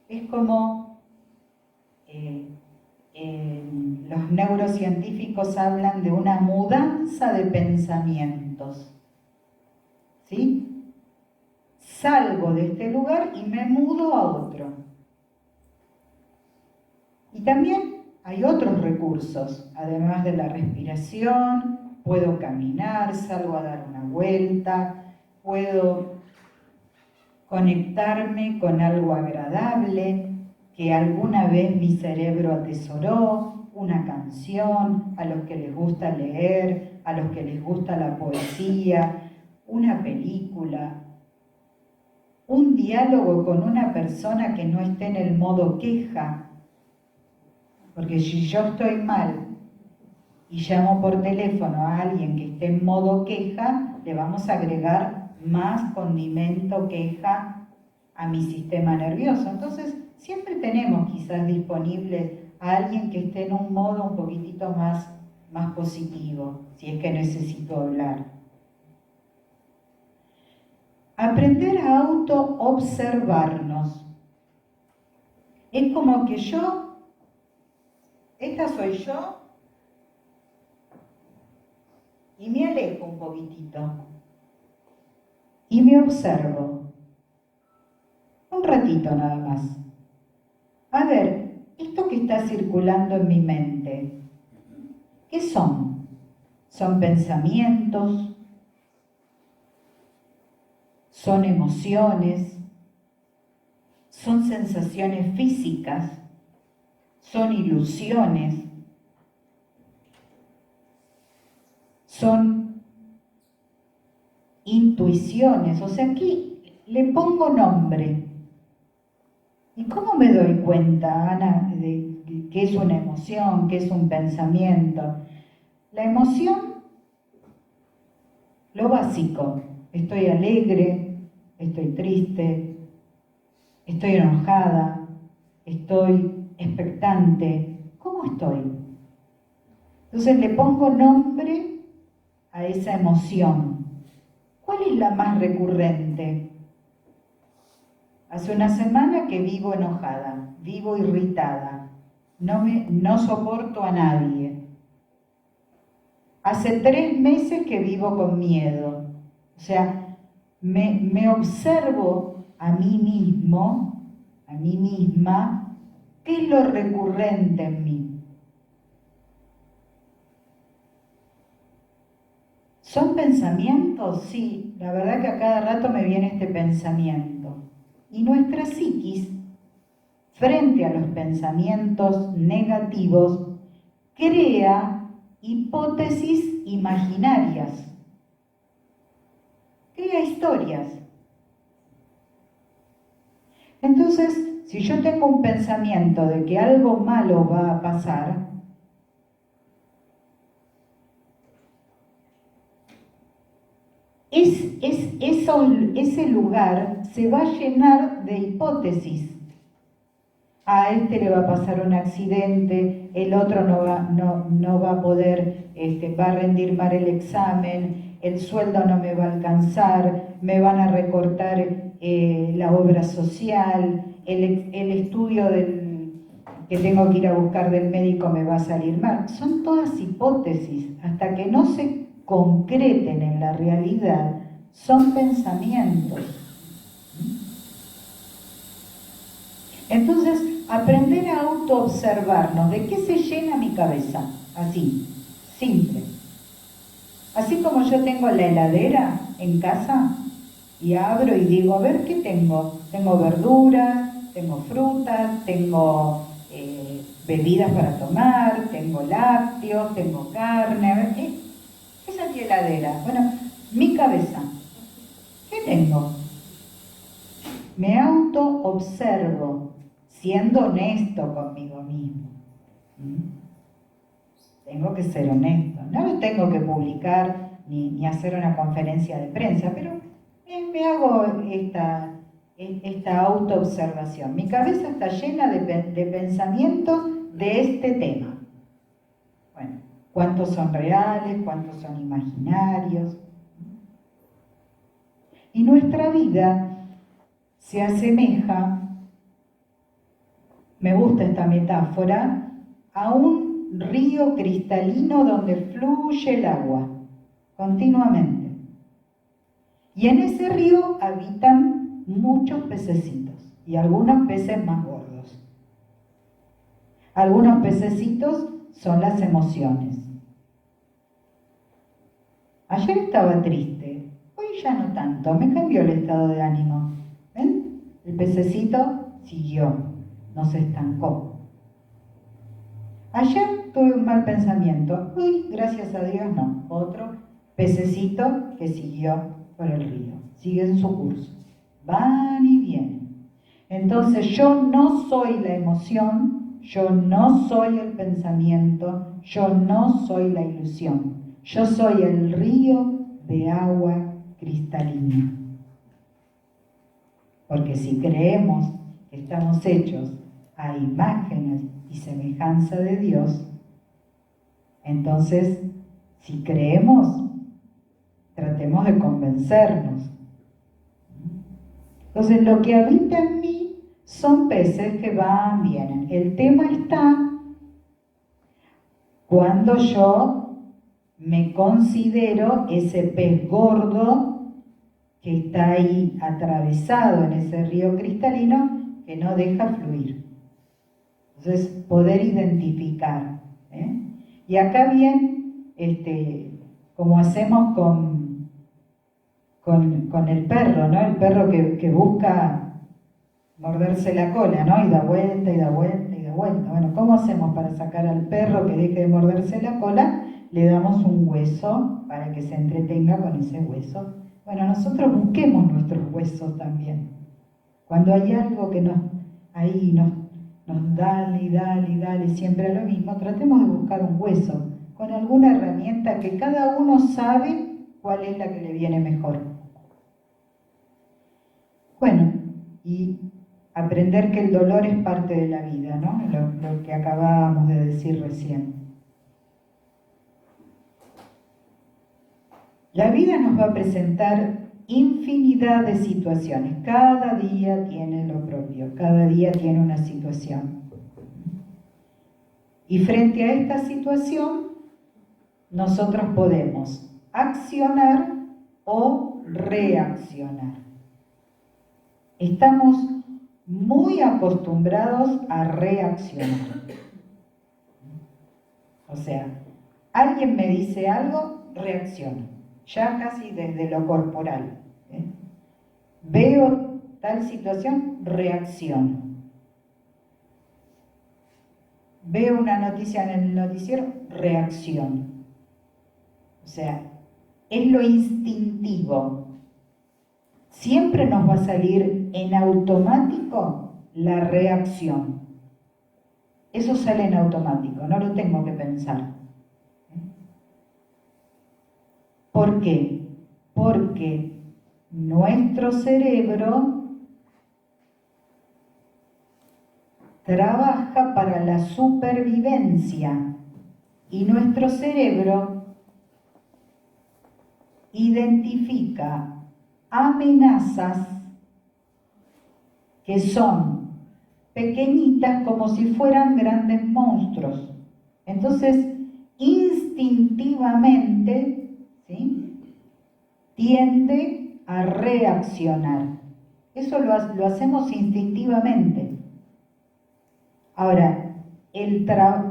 S2: Es como los neurocientíficos hablan de una mudanza de pensamientos. ¿Sí? Salgo de este lugar y me mudo a otro. Y también hay otros recursos, además de la respiración. Puedo caminar, salgo a dar una vuelta, puedo conectarme con algo agradable que alguna vez mi cerebro atesoró, una canción, a los que les gusta leer, a los que les gusta la poesía, una película, un diálogo con una persona que no esté en el modo queja, porque si yo estoy mal y llamo por teléfono a alguien que esté en modo queja, le vamos a agregar más condimento queja a mi sistema nervioso. Entonces, siempre tenemos quizás disponible a alguien que esté en un modo un poquitito más positivo, si es que necesito hablar. Aprender a auto-observarnos. Es como que esta soy yo, y me alejo un poquitito, y me observo. Un ratito nada más. a ver, esto que está circulando en mi mente, ¿qué son? ¿Son pensamientos? ¿Son emociones? ¿Son sensaciones físicas? ¿Son ilusiones? ¿Son intuiciones? O sea, aquí le pongo nombre. ¿Y cómo me doy cuenta, Ana, de qué es una emoción, qué es un pensamiento? La emoción, lo básico. Estoy alegre, estoy triste, estoy enojada, estoy expectante. ¿Cómo estoy? Entonces le pongo nombre a esa emoción. ¿Cuál es la más recurrente? Hace una semana que vivo enojada, vivo irritada, no soporto a nadie. Hace 3 meses que vivo con miedo. O sea, me observo a mí mismo, a mí misma, ¿qué es lo recurrente en mí? ¿Son pensamientos? Sí, la verdad que a cada rato me viene este pensamiento. Y nuestra psiquis, frente a los pensamientos negativos, crea hipótesis imaginarias, crea historias. Entonces, si yo tengo un pensamiento de que algo malo va a pasar, ese lugar se va a llenar de hipótesis. A este le va a pasar un accidente, el otro no va a poder, va a rendir mal el examen, el sueldo no me va a alcanzar, me van a recortar la obra social, el estudio que tengo que ir a buscar del médico me va a salir mal. Son todas hipótesis, hasta que no se concreten en la realidad, son pensamientos. Entonces, aprender a autoobservarnos, ¿de qué se llena mi cabeza? Así, simple. Así como yo tengo la heladera en casa y abro y digo, a ver, ¿qué tengo? Tengo verduras, tengo frutas, tengo bebidas para tomar, tengo lácteos, tengo carne. A ver, esa es mi heladera. Bueno, mi cabeza, ¿qué tengo? Me autoobservo, siendo honesto conmigo mismo. Tengo que ser honesto. No lo tengo que publicar ni hacer una conferencia de prensa, pero me hago esta autoobservación. Mi cabeza está llena de pensamientos de este tema. Bueno, ¿cuántos son reales? ¿Cuántos son imaginarios? Y nuestra vida se asemeja, me gusta esta metáfora, a un río cristalino donde fluye el agua continuamente. Y en ese río habitan muchos pececitos y algunos peces más gordos. Algunos pececitos son las emociones. Ayer estaba triste, hoy ya no tanto, me cambió el estado de ánimo. ¿Ven? El pececito siguió, no se estancó. Ayer tuve un mal pensamiento, hoy, gracias a Dios, no. Otro pececito que siguió por el río, sigue en su curso. Van y vienen. Entonces yo no soy la emoción, yo no soy el pensamiento, yo no soy la ilusión. Yo soy el río de agua cristalina. Porque si creemos que estamos hechos a imágenes y semejanza de Dios, entonces, si creemos, tratemos de convencernos. Entonces, lo que habita en mí son peces que van, vienen. El tema está cuando yo me considero ese pez gordo que está ahí atravesado en ese río cristalino que no deja fluir. Entonces, poder identificar. Y acá bien, como hacemos con el perro, ¿no? El perro que busca morderse la cola, ¿no? Y da vuelta, y da vuelta, y da vuelta. Bueno, ¿cómo hacemos para sacar al perro que deje de morderse la cola? Le damos un hueso para que se entretenga con ese hueso. Bueno, nosotros busquemos nuestros huesos también. Cuando hay algo que nos dale y dale y dale siempre a lo mismo, tratemos de buscar un hueso con alguna herramienta que cada uno sabe cuál es la que le viene mejor. Bueno, y aprender que el dolor es parte de la vida, ¿no? Lo que acabábamos de decir recién. La vida nos va a presentar infinidad de situaciones. Cada día tiene lo propio, cada día tiene una situación. Y frente a esta situación, nosotros podemos accionar o reaccionar. Estamos muy acostumbrados a reaccionar. O sea, alguien me dice algo, reacciono. Ya casi desde lo corporal. Veo tal situación, reacciono. Veo una noticia en el noticiero, reacciono. O sea, es lo instintivo. Siempre nos va a salir en automático la reacción. Eso sale en automático, no lo tengo que pensar. ¿Por qué? Porque nuestro cerebro trabaja para la supervivencia y nuestro cerebro identifica amenazas que son pequeñitas como si fueran grandes monstruos. Entonces, instintivamente, ¿sí?, tiende a reaccionar. Eso lo hacemos instintivamente. Ahora,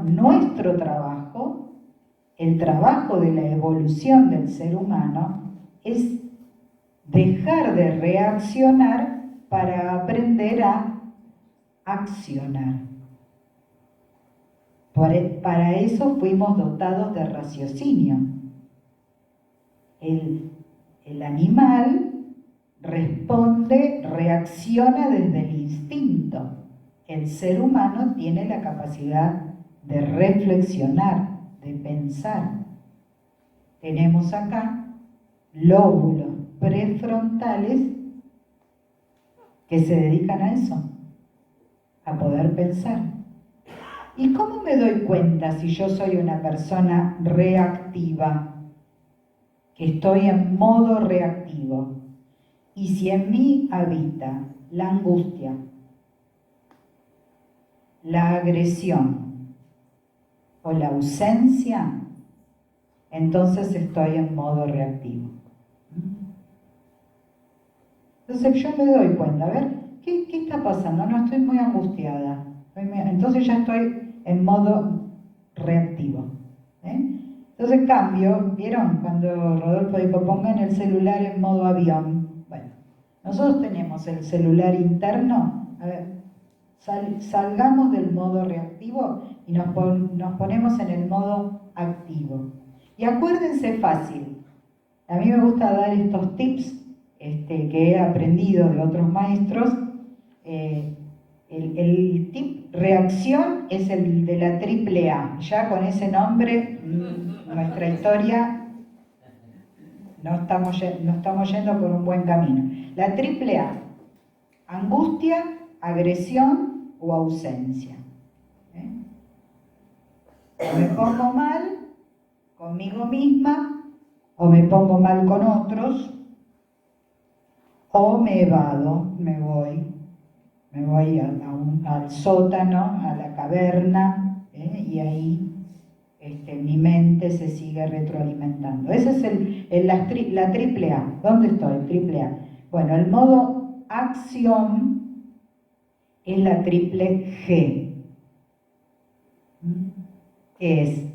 S2: nuestro trabajo, el trabajo de la evolución del ser humano, es dejar de reaccionar para aprender a accionar. Para eso fuimos dotados de raciocinio. El animal responde, reacciona desde el instinto. El ser humano tiene la capacidad de reflexionar, de pensar. Tenemos acá lóbulos prefrontales que se dedican a eso, a poder pensar. ¿Y cómo me doy cuenta si yo soy una persona reactiva, que estoy en modo reactivo? Y si en mí habita la angustia, la agresión o la ausencia, entonces estoy en modo reactivo. Entonces yo me doy cuenta, a ver, ¿qué está pasando? No, estoy muy angustiada. Entonces ya estoy en modo reactivo. Entonces cambio, ¿vieron? Cuando Rodolfo dijo, pongan el celular en modo avión. Bueno, nosotros tenemos el celular interno. A ver, salgamos del modo reactivo y nos ponemos en el modo activo. Y acuérdense fácil, a mí me gusta dar estos tips que he aprendido de otros maestros. El tip reacción es el de la AAA. Ya con ese nombre, nuestra historia no estamos yendo por un buen camino. La AAA, angustia, agresión o ausencia. O me pongo mal conmigo misma, o me pongo mal con otros, o me evado, me voy al sótano, a la caverna, y ahí mi mente se sigue retroalimentando. Esa es la triple A. ¿Dónde estoy? Triple A. Bueno, el modo acción es la triple G. es: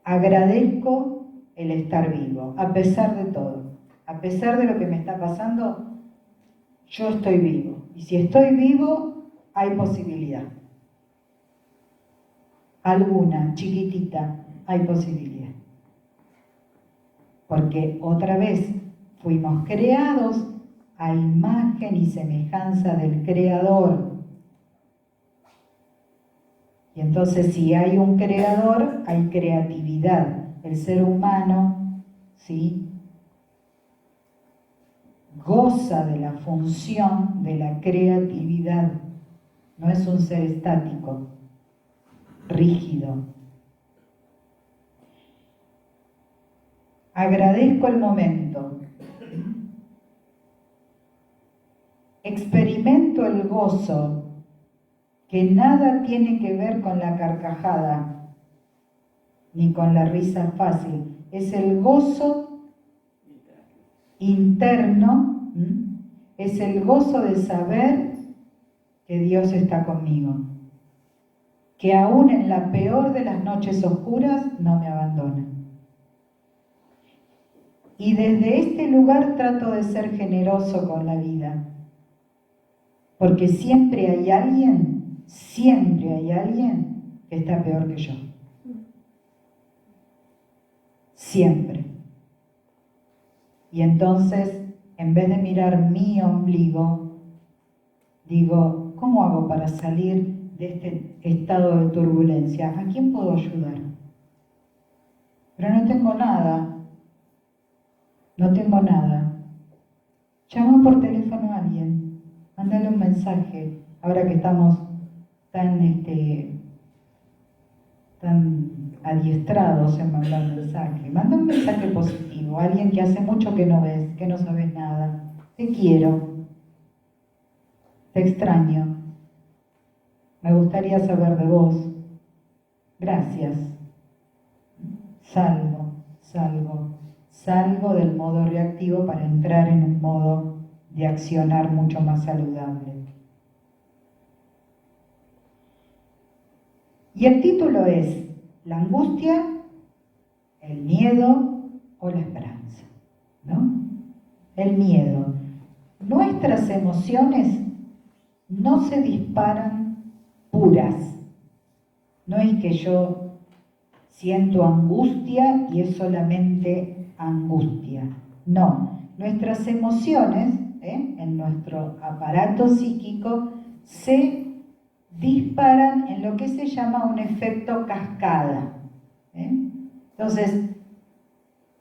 S2: agradezco el estar vivo, a pesar de todo, a pesar de lo que me está pasando, yo estoy vivo. Y si estoy vivo, hay posibilidad. Alguna, chiquitita, hay posibilidad. Porque otra vez fuimos creados a imagen y semejanza del Creador. Y entonces, si hay un creador, hay creatividad. El ser humano, ¿sí?, goza de la función de la creatividad. No es un ser estático, rígido. Agradezco el momento. Experimento el gozo, que nada tiene que ver con la carcajada, ni con la risa fácil. Es el gozo interno, es el gozo de saber que Dios está conmigo, que aún en la peor de las noches oscuras no me abandona. Y desde este lugar trato de ser generoso con la vida, porque siempre hay alguien que está peor que yo. Siempre. Y entonces, en vez de mirar mi ombligo, digo, ¿cómo hago para salir de este estado de turbulencia? ¿A quién puedo ayudar? Pero no tengo nada. No tengo nada. Llama por teléfono a alguien. Mándale un mensaje. Ahora que estamos tan adiestrados en mandar mensaje. Manda un mensaje positivo a alguien que hace mucho que no ves, que no sabes nada. Te quiero. Te extraño. Me gustaría saber de vos. Gracias. Salgo del modo reactivo para entrar en un modo de accionar mucho más saludable. Y el título es: la angustia, el miedo o la esperanza, ¿no? El miedo. Nuestras emociones no se disparan puras. No es que yo siento angustia y es solamente angustia. No, nuestras emociones, en nuestro aparato psíquico, se disparan en lo que se llama un efecto cascada. Entonces,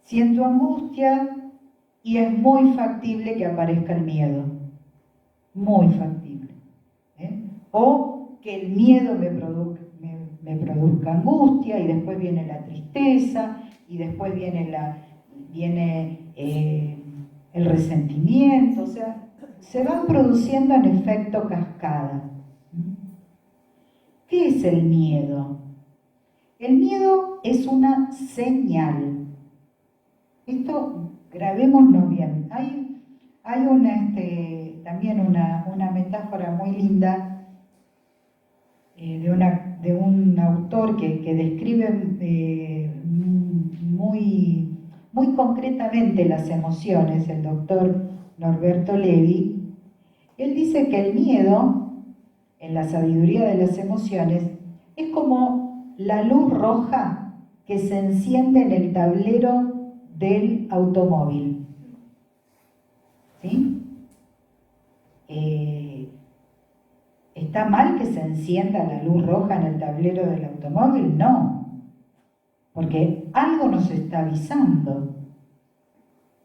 S2: siento angustia y es muy factible que aparezca el miedo. Muy factible. O que el miedo me produzca angustia, y después viene la tristeza, y después viene el resentimiento. O sea, se van produciendo en efecto cascada. ¿Qué es el miedo? El miedo es una señal. Esto grabémoslo bien. Hay también una metáfora muy linda de un autor que describe muy concretamente las emociones, el doctor Norberto Levi. Él dice que el miedo, en la sabiduría de las emociones, es como la luz roja que se enciende en el tablero del automóvil. ¿Sí? ¿Está mal que se encienda la luz roja en el tablero del automóvil? No, porque algo nos está avisando.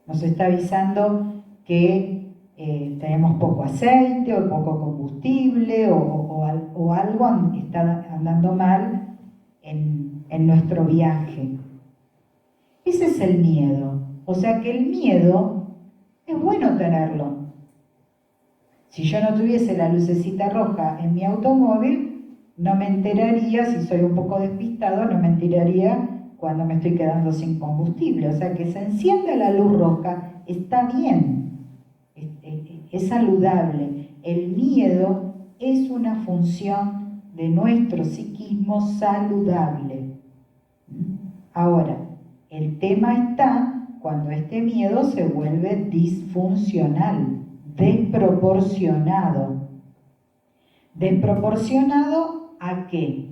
S2: Nos está avisando que tenemos poco aceite o poco combustible o algo está andando mal en nuestro viaje. Ese es el miedo. O sea que el miedo es bueno tenerlo. Si yo no tuviese la lucecita roja en mi automóvil, no me enteraría, si soy un poco despistado, no me enteraría cuando me estoy quedando sin combustible. O sea que se enciende la luz roja, está bien, es saludable. El miedo es una función de nuestro psiquismo saludable. Ahora, el tema está cuando este miedo se vuelve disfuncional, desproporcionado. ¿Desproporcionado a qué?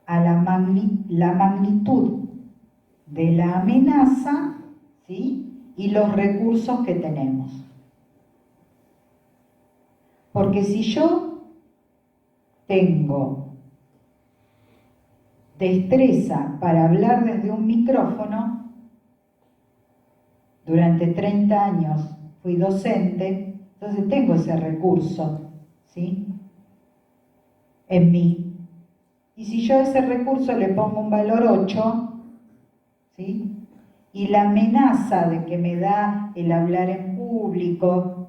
S2: A la magnitud de la amenaza, ¿sí? Y los recursos que tenemos. Porque si yo tengo destreza para hablar desde un micrófono, durante 30 años fui docente, entonces tengo ese recurso, ¿sí? En mí. Y si yo a ese recurso le pongo un valor 8, ¿sí? Y la amenaza de que me da el hablar en público,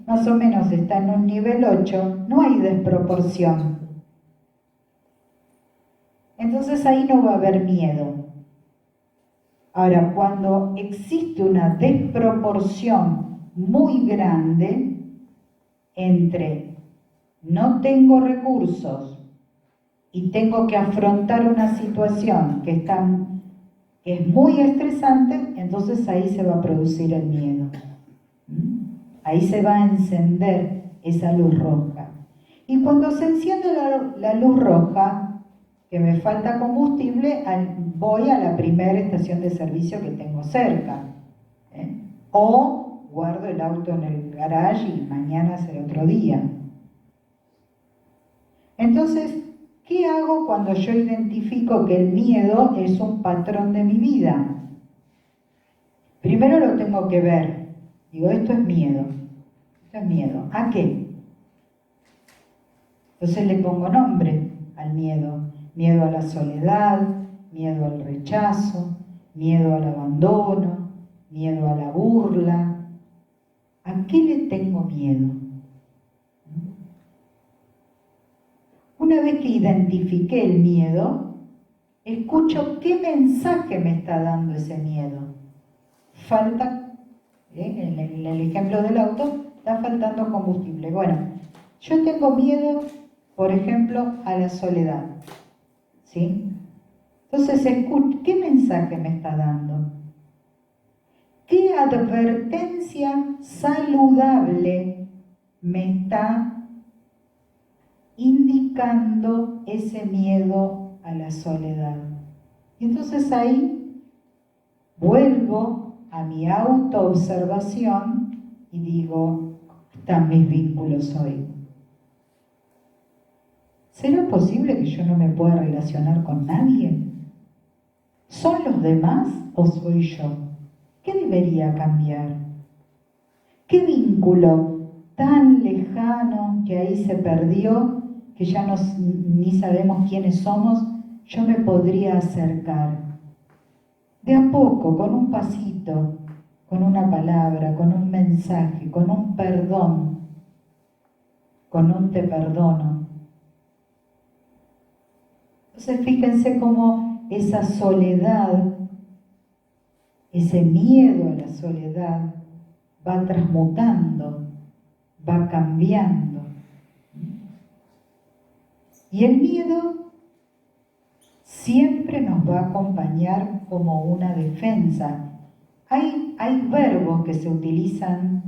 S2: más o menos está en un nivel 8, no hay desproporción. Entonces ahí no va a haber miedo. Ahora, cuando existe una desproporción muy grande entre no tengo recursos y tengo que afrontar una situación que es muy estresante, entonces ahí se va a producir el miedo. Ahí se va a encender esa luz roja. Y cuando se enciende la luz roja, que me falta combustible, voy a la primera estación de servicio que tengo cerca. O guardo el auto en el garage y mañana será otro día. Entonces, ¿qué hago cuando yo identifico que el miedo es un patrón de mi vida? Primero lo tengo que ver. Digo, esto es miedo. Esto es miedo. ¿A qué? Entonces le pongo nombre al miedo. Miedo a la soledad, miedo al rechazo, miedo al abandono, miedo a la burla. ¿A qué le tengo miedo? Una vez que identifiqué el miedo, escucho qué mensaje me está dando ese miedo. Falta, en el ejemplo del auto, está faltando combustible. Bueno, yo tengo miedo, por ejemplo, a la soledad. ¿Sí? Entonces, ¿qué mensaje me está dando? ¿Qué advertencia saludable me está indicando ese miedo a la soledad? Y entonces ahí vuelvo a mi autoobservación y digo, están mis vínculos hoy. ¿Será posible que yo no me pueda relacionar con nadie? ¿Son los demás o soy yo? ¿Qué debería cambiar? ¿Qué vínculo tan lejano que ahí se perdió, que ya ni sabemos quiénes somos, yo me podría acercar? De a poco, con un pasito, con una palabra, con un mensaje, con un perdón, con un te perdono. Entonces fíjense cómo esa soledad, ese miedo a la soledad, va transmutando, va cambiando. Y el miedo siempre nos va a acompañar como una defensa. Hay verbos que se utilizan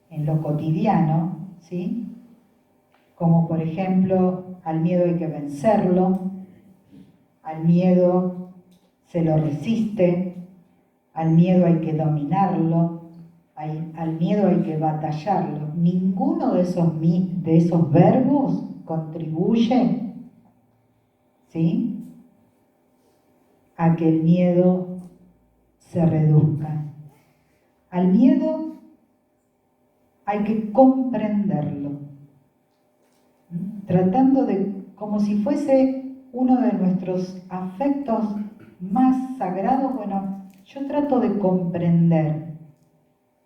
S2: en lo cotidiano, ¿sí? Como por ejemplo, al miedo hay que vencerlo, al miedo se lo resiste, al miedo hay que dominarlo, al miedo hay que batallarlo. Ninguno de esos verbos contribuye, ¿sí?, a que el miedo se reduzca. Al miedo hay que comprenderlo, tratando de, como si fuese uno de nuestros afectos más sagrados. Bueno, yo trato de comprender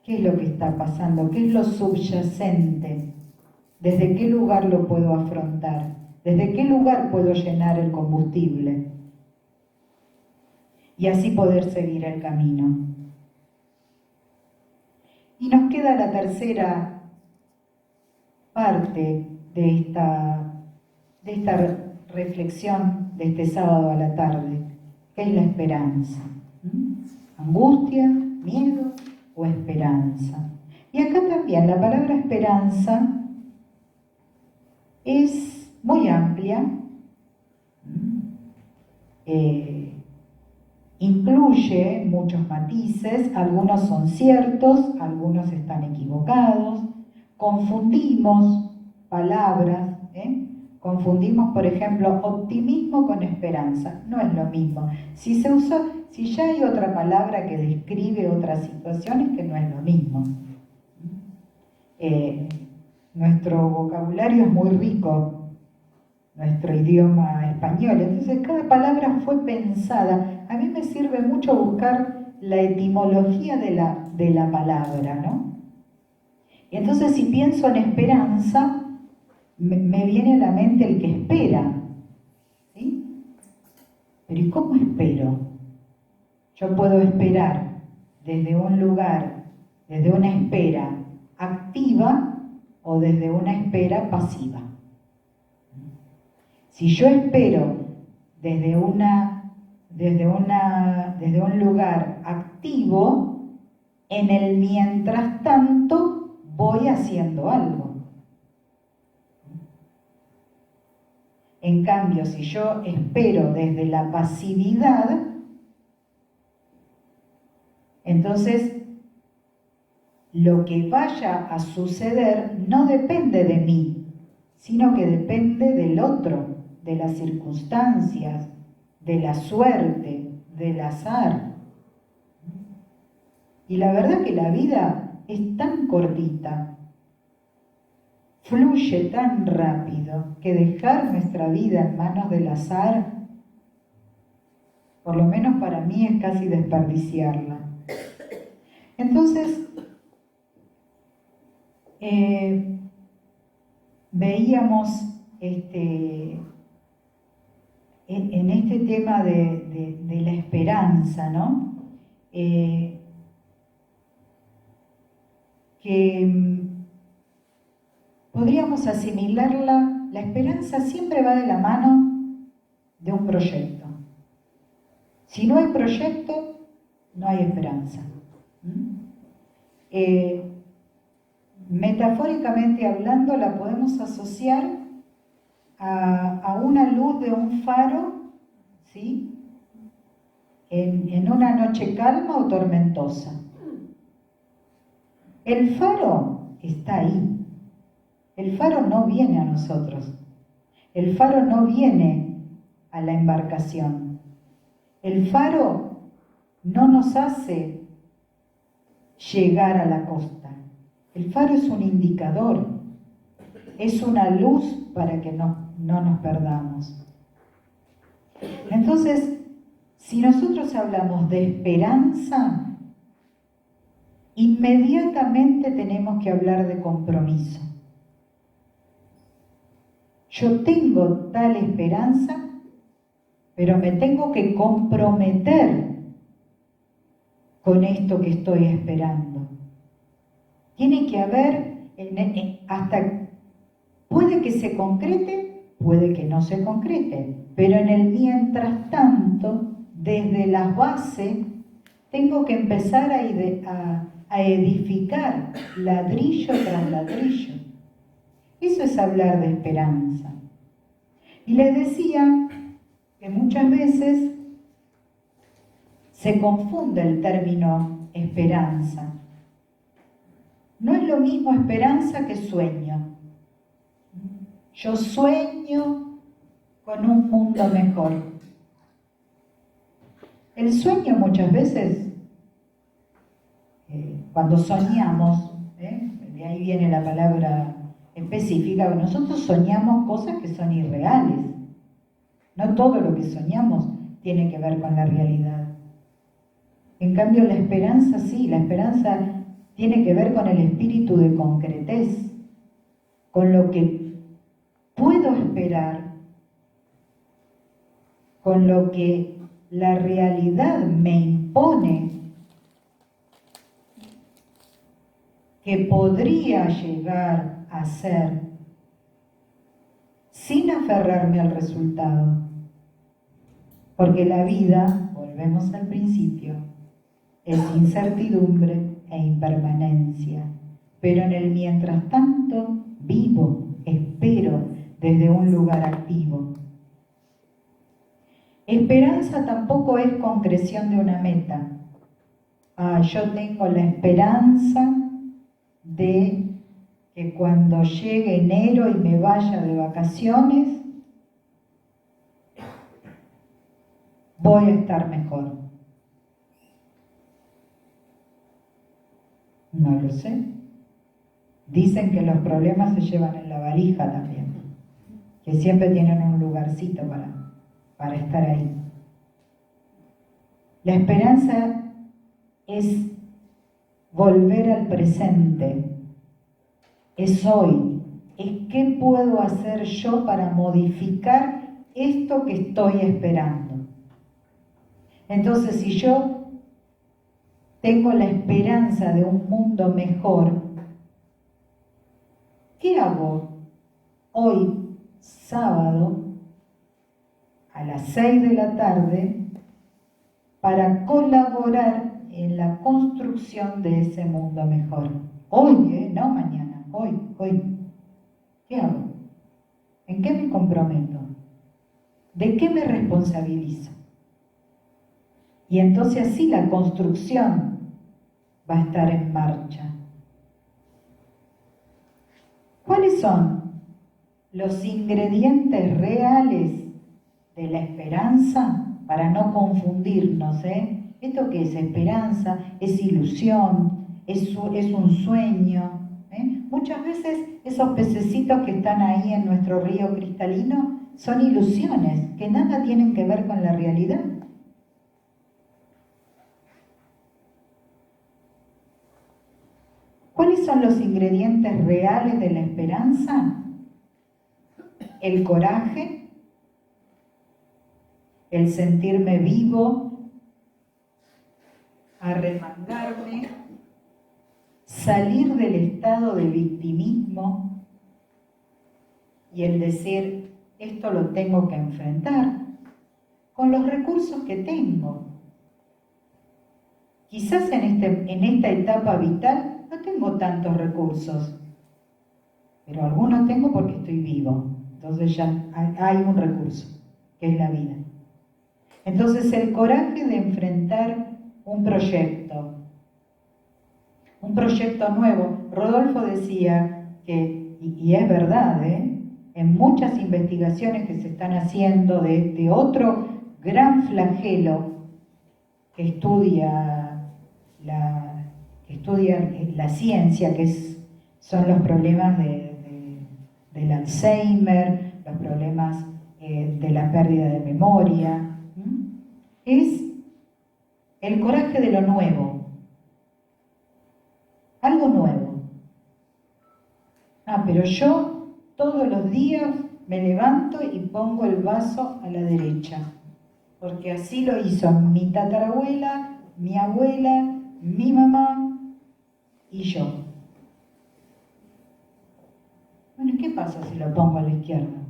S2: qué es lo que está pasando, qué es lo subyacente, desde qué lugar lo puedo afrontar, desde qué lugar puedo llenar el combustible y así poder seguir el camino. Y nos queda la tercera parte de esta de esta reflexión de este sábado a la tarde. ¿Qué es la esperanza? ¿Angustia, miedo o esperanza? Y acá también la palabra esperanza es muy amplia, incluye muchos matices, algunos son ciertos, algunos están equivocados, confundimos palabras, confundimos, por ejemplo, optimismo con esperanza, no es lo mismo. Si ya hay otra palabra que describe otras situaciones, que no es lo mismo. Nuestro vocabulario es muy rico, nuestro idioma español, entonces cada palabra fue pensada. A mí me sirve mucho buscar la etimología de la palabra, ¿no? Y entonces si pienso en esperanza, me viene a la mente el que espera, ¿sí? Pero ¿y cómo espero? Yo puedo esperar desde un lugar, desde una espera activa o desde una espera pasiva. Si yo espero desde un lugar activo, en el mientras tanto voy haciendo algo. En cambio, si yo espero desde la pasividad, entonces lo que vaya a suceder no depende de mí, sino que depende del otro, de las circunstancias, de la suerte, del azar. Y la verdad que la vida es tan cortita, fluye tan rápido, que dejar nuestra vida en manos del azar, por lo menos para mí, es casi desperdiciarla. Entonces, veíamos en este tema de la esperanza, ¿no? Que podríamos asimilarla, la esperanza siempre va de la mano de un proyecto. Si no hay proyecto, no hay esperanza. Metafóricamente hablando, la podemos asociar a una luz de un faro, ¿sí? En una noche calma o tormentosa. El faro está ahí. El faro no viene a nosotros. El faro no viene a la embarcación. El faro no nos hace llegar a la costa. El faro es un indicador, es una luz para que no nos perdamos. Entonces, si nosotros hablamos de esperanza, inmediatamente tenemos que hablar de compromiso. Yo tengo tal esperanza, pero me tengo que comprometer con esto que estoy esperando. Tiene que haber, hasta puede que se concrete, puede que no se concrete, pero en el mientras tanto, desde las bases, tengo que empezar a edificar ladrillo tras ladrillo. Eso es hablar de esperanza. Y les decía que muchas veces se confunde el término esperanza. No es lo mismo esperanza que sueño. Yo sueño con un mundo mejor. El sueño muchas veces, cuando soñamos, de ahí viene la palabra específica, nosotros soñamos cosas que son irreales. No todo lo que soñamos tiene que ver con la realidad. En cambio, la esperanza sí, la esperanza tiene que ver con el espíritu de concretez, con lo que puedo esperar, con lo que la realidad me impone, que podría llegar a ser sin aferrarme al resultado. Porque la vida, volvemos al principio, es incertidumbre e impermanencia. Pero en el mientras tanto, vivo, espero desde un lugar activo. Esperanza tampoco es concreción de una meta. Yo tengo la esperanza de que cuando llegue enero y me vaya de vacaciones, voy a estar mejor. No lo sé. Dicen que los problemas se llevan en la valija también, que siempre tienen un lugarcito para estar ahí. La esperanza es volver al presente, es hoy, es qué puedo hacer yo para modificar esto que estoy esperando. Entonces, si yo tengo la esperanza de un mundo mejor, ¿qué hago hoy, sábado, a las 6 de la tarde, para colaborar en la construcción de ese mundo mejor? Hoy, no mañana, hoy. ¿Qué hago? ¿En qué me comprometo? ¿De qué me responsabilizo? Y entonces así la construcción va a estar en marcha. ¿Cuáles son los ingredientes reales de la esperanza? Para no confundirnos, ¿Esto qué es esperanza? ¿Es ilusión? ¿Es un sueño? Muchas veces esos pececitos que están ahí en nuestro río cristalino son ilusiones que nada tienen que ver con la realidad. ¿Cuáles son los ingredientes reales de la esperanza? El coraje, el sentirme vivo, arremangarme, salir del estado de victimismo y el decir, esto lo tengo que enfrentar con los recursos que tengo. Quizás en esta etapa vital no tengo tantos recursos, pero algunos tengo porque estoy vivo. Entonces ya hay un recurso, que es la vida. Entonces el coraje de enfrentar un proyecto nuevo. Rodolfo decía que, y es verdad, en muchas investigaciones que se están haciendo de otro gran flagelo que estudia la ciencia, que son los problemas del Alzheimer, los problemas de la pérdida de memoria, es el coraje de lo nuevo, algo nuevo. Pero yo todos los días me levanto y pongo el vaso a la derecha, porque así lo hizo mi tatarabuela, mi abuela, mi mamá y yo. Bueno, ¿qué pasa si lo pongo a la izquierda?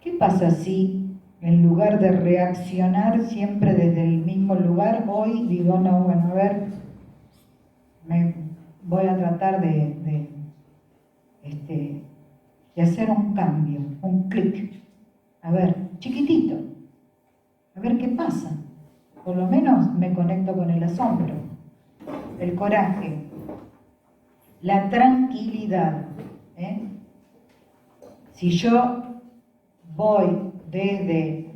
S2: ¿Qué pasa si en lugar de reaccionar siempre desde el mismo lugar, hoy digo, no, bueno, a ver, voy a tratar de hacer un cambio, un clic, a ver, chiquitito, a ver qué pasa? Por lo menos me conecto con el asombro, el coraje, la tranquilidad. Si yo voy desde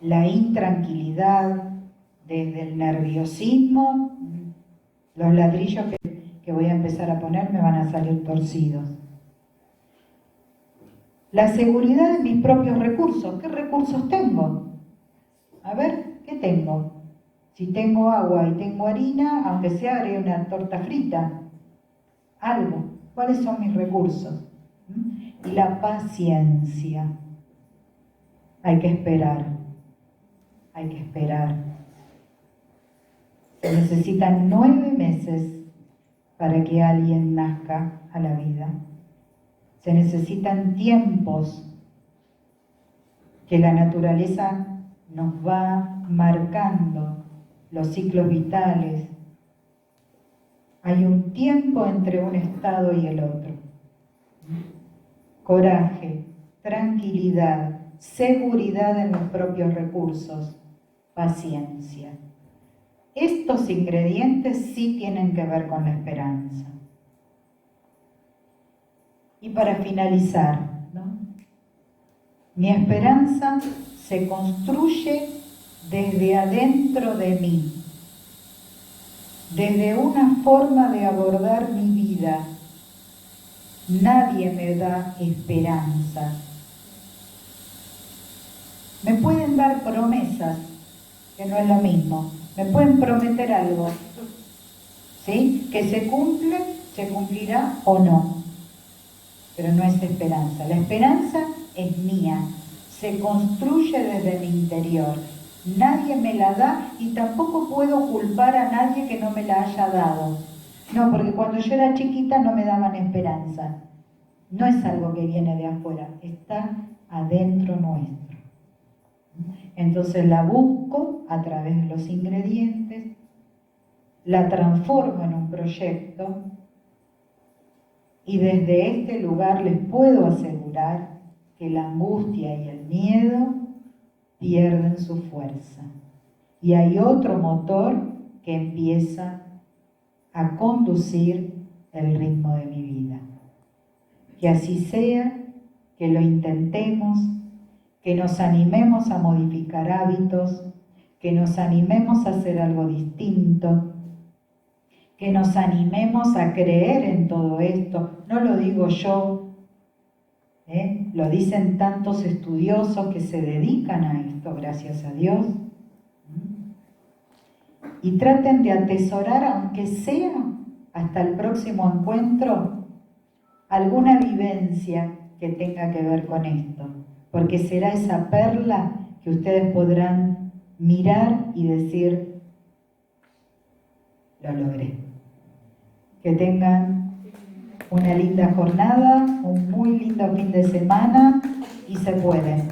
S2: la intranquilidad, desde el nerviosismo, los ladrillos que voy a empezar a poner me van a salir torcidos. La seguridad de mis propios recursos. ¿Qué recursos tengo? A ver, ¿qué tengo? Si tengo agua y tengo harina, aunque sea haré una torta frita. Algo. ¿Cuáles son mis recursos? La paciencia. Hay que esperar. Hay que esperar. Se necesitan 9 meses para que alguien nazca a la vida. Se necesitan tiempos que la naturaleza nos va marcando, los ciclos vitales. Hay un tiempo entre un estado y el otro. Coraje, tranquilidad, seguridad en los propios recursos, paciencia. Estos ingredientes sí tienen que ver con la esperanza. Y para finalizar, ¿no? Mi esperanza se construye desde adentro de mí, desde una forma de abordar mi vida. Nadie me da esperanza. Me pueden dar promesas, que no es lo mismo. Me pueden prometer algo, ¿sí? Que se cumple, se cumplirá o no. Pero no es esperanza. La esperanza es mía. Se construye desde mi interior. Nadie me la da y tampoco puedo culpar a nadie que no me la haya dado. No, porque cuando yo era chiquita no me daban esperanza. No es algo que viene de afuera, está adentro nuestro. Entonces la busco a través de los ingredientes, la transformo en un proyecto y desde este lugar les puedo asegurar que la angustia y el miedo pierden su fuerza. Y hay otro motor que empieza a conducir el ritmo de mi vida. Que así sea, que lo intentemos, que nos animemos a modificar hábitos, que nos animemos a hacer algo distinto, que nos animemos a creer en todo esto. No lo digo yo, lo dicen tantos estudiosos que se dedican a esto, gracias a Dios. Y traten de atesorar, aunque sea hasta el próximo encuentro, alguna vivencia que tenga que ver con esto, porque será esa perla que ustedes podrán mirar y decir, lo logré. Que tengan una linda jornada, un muy lindo fin de semana y se puede.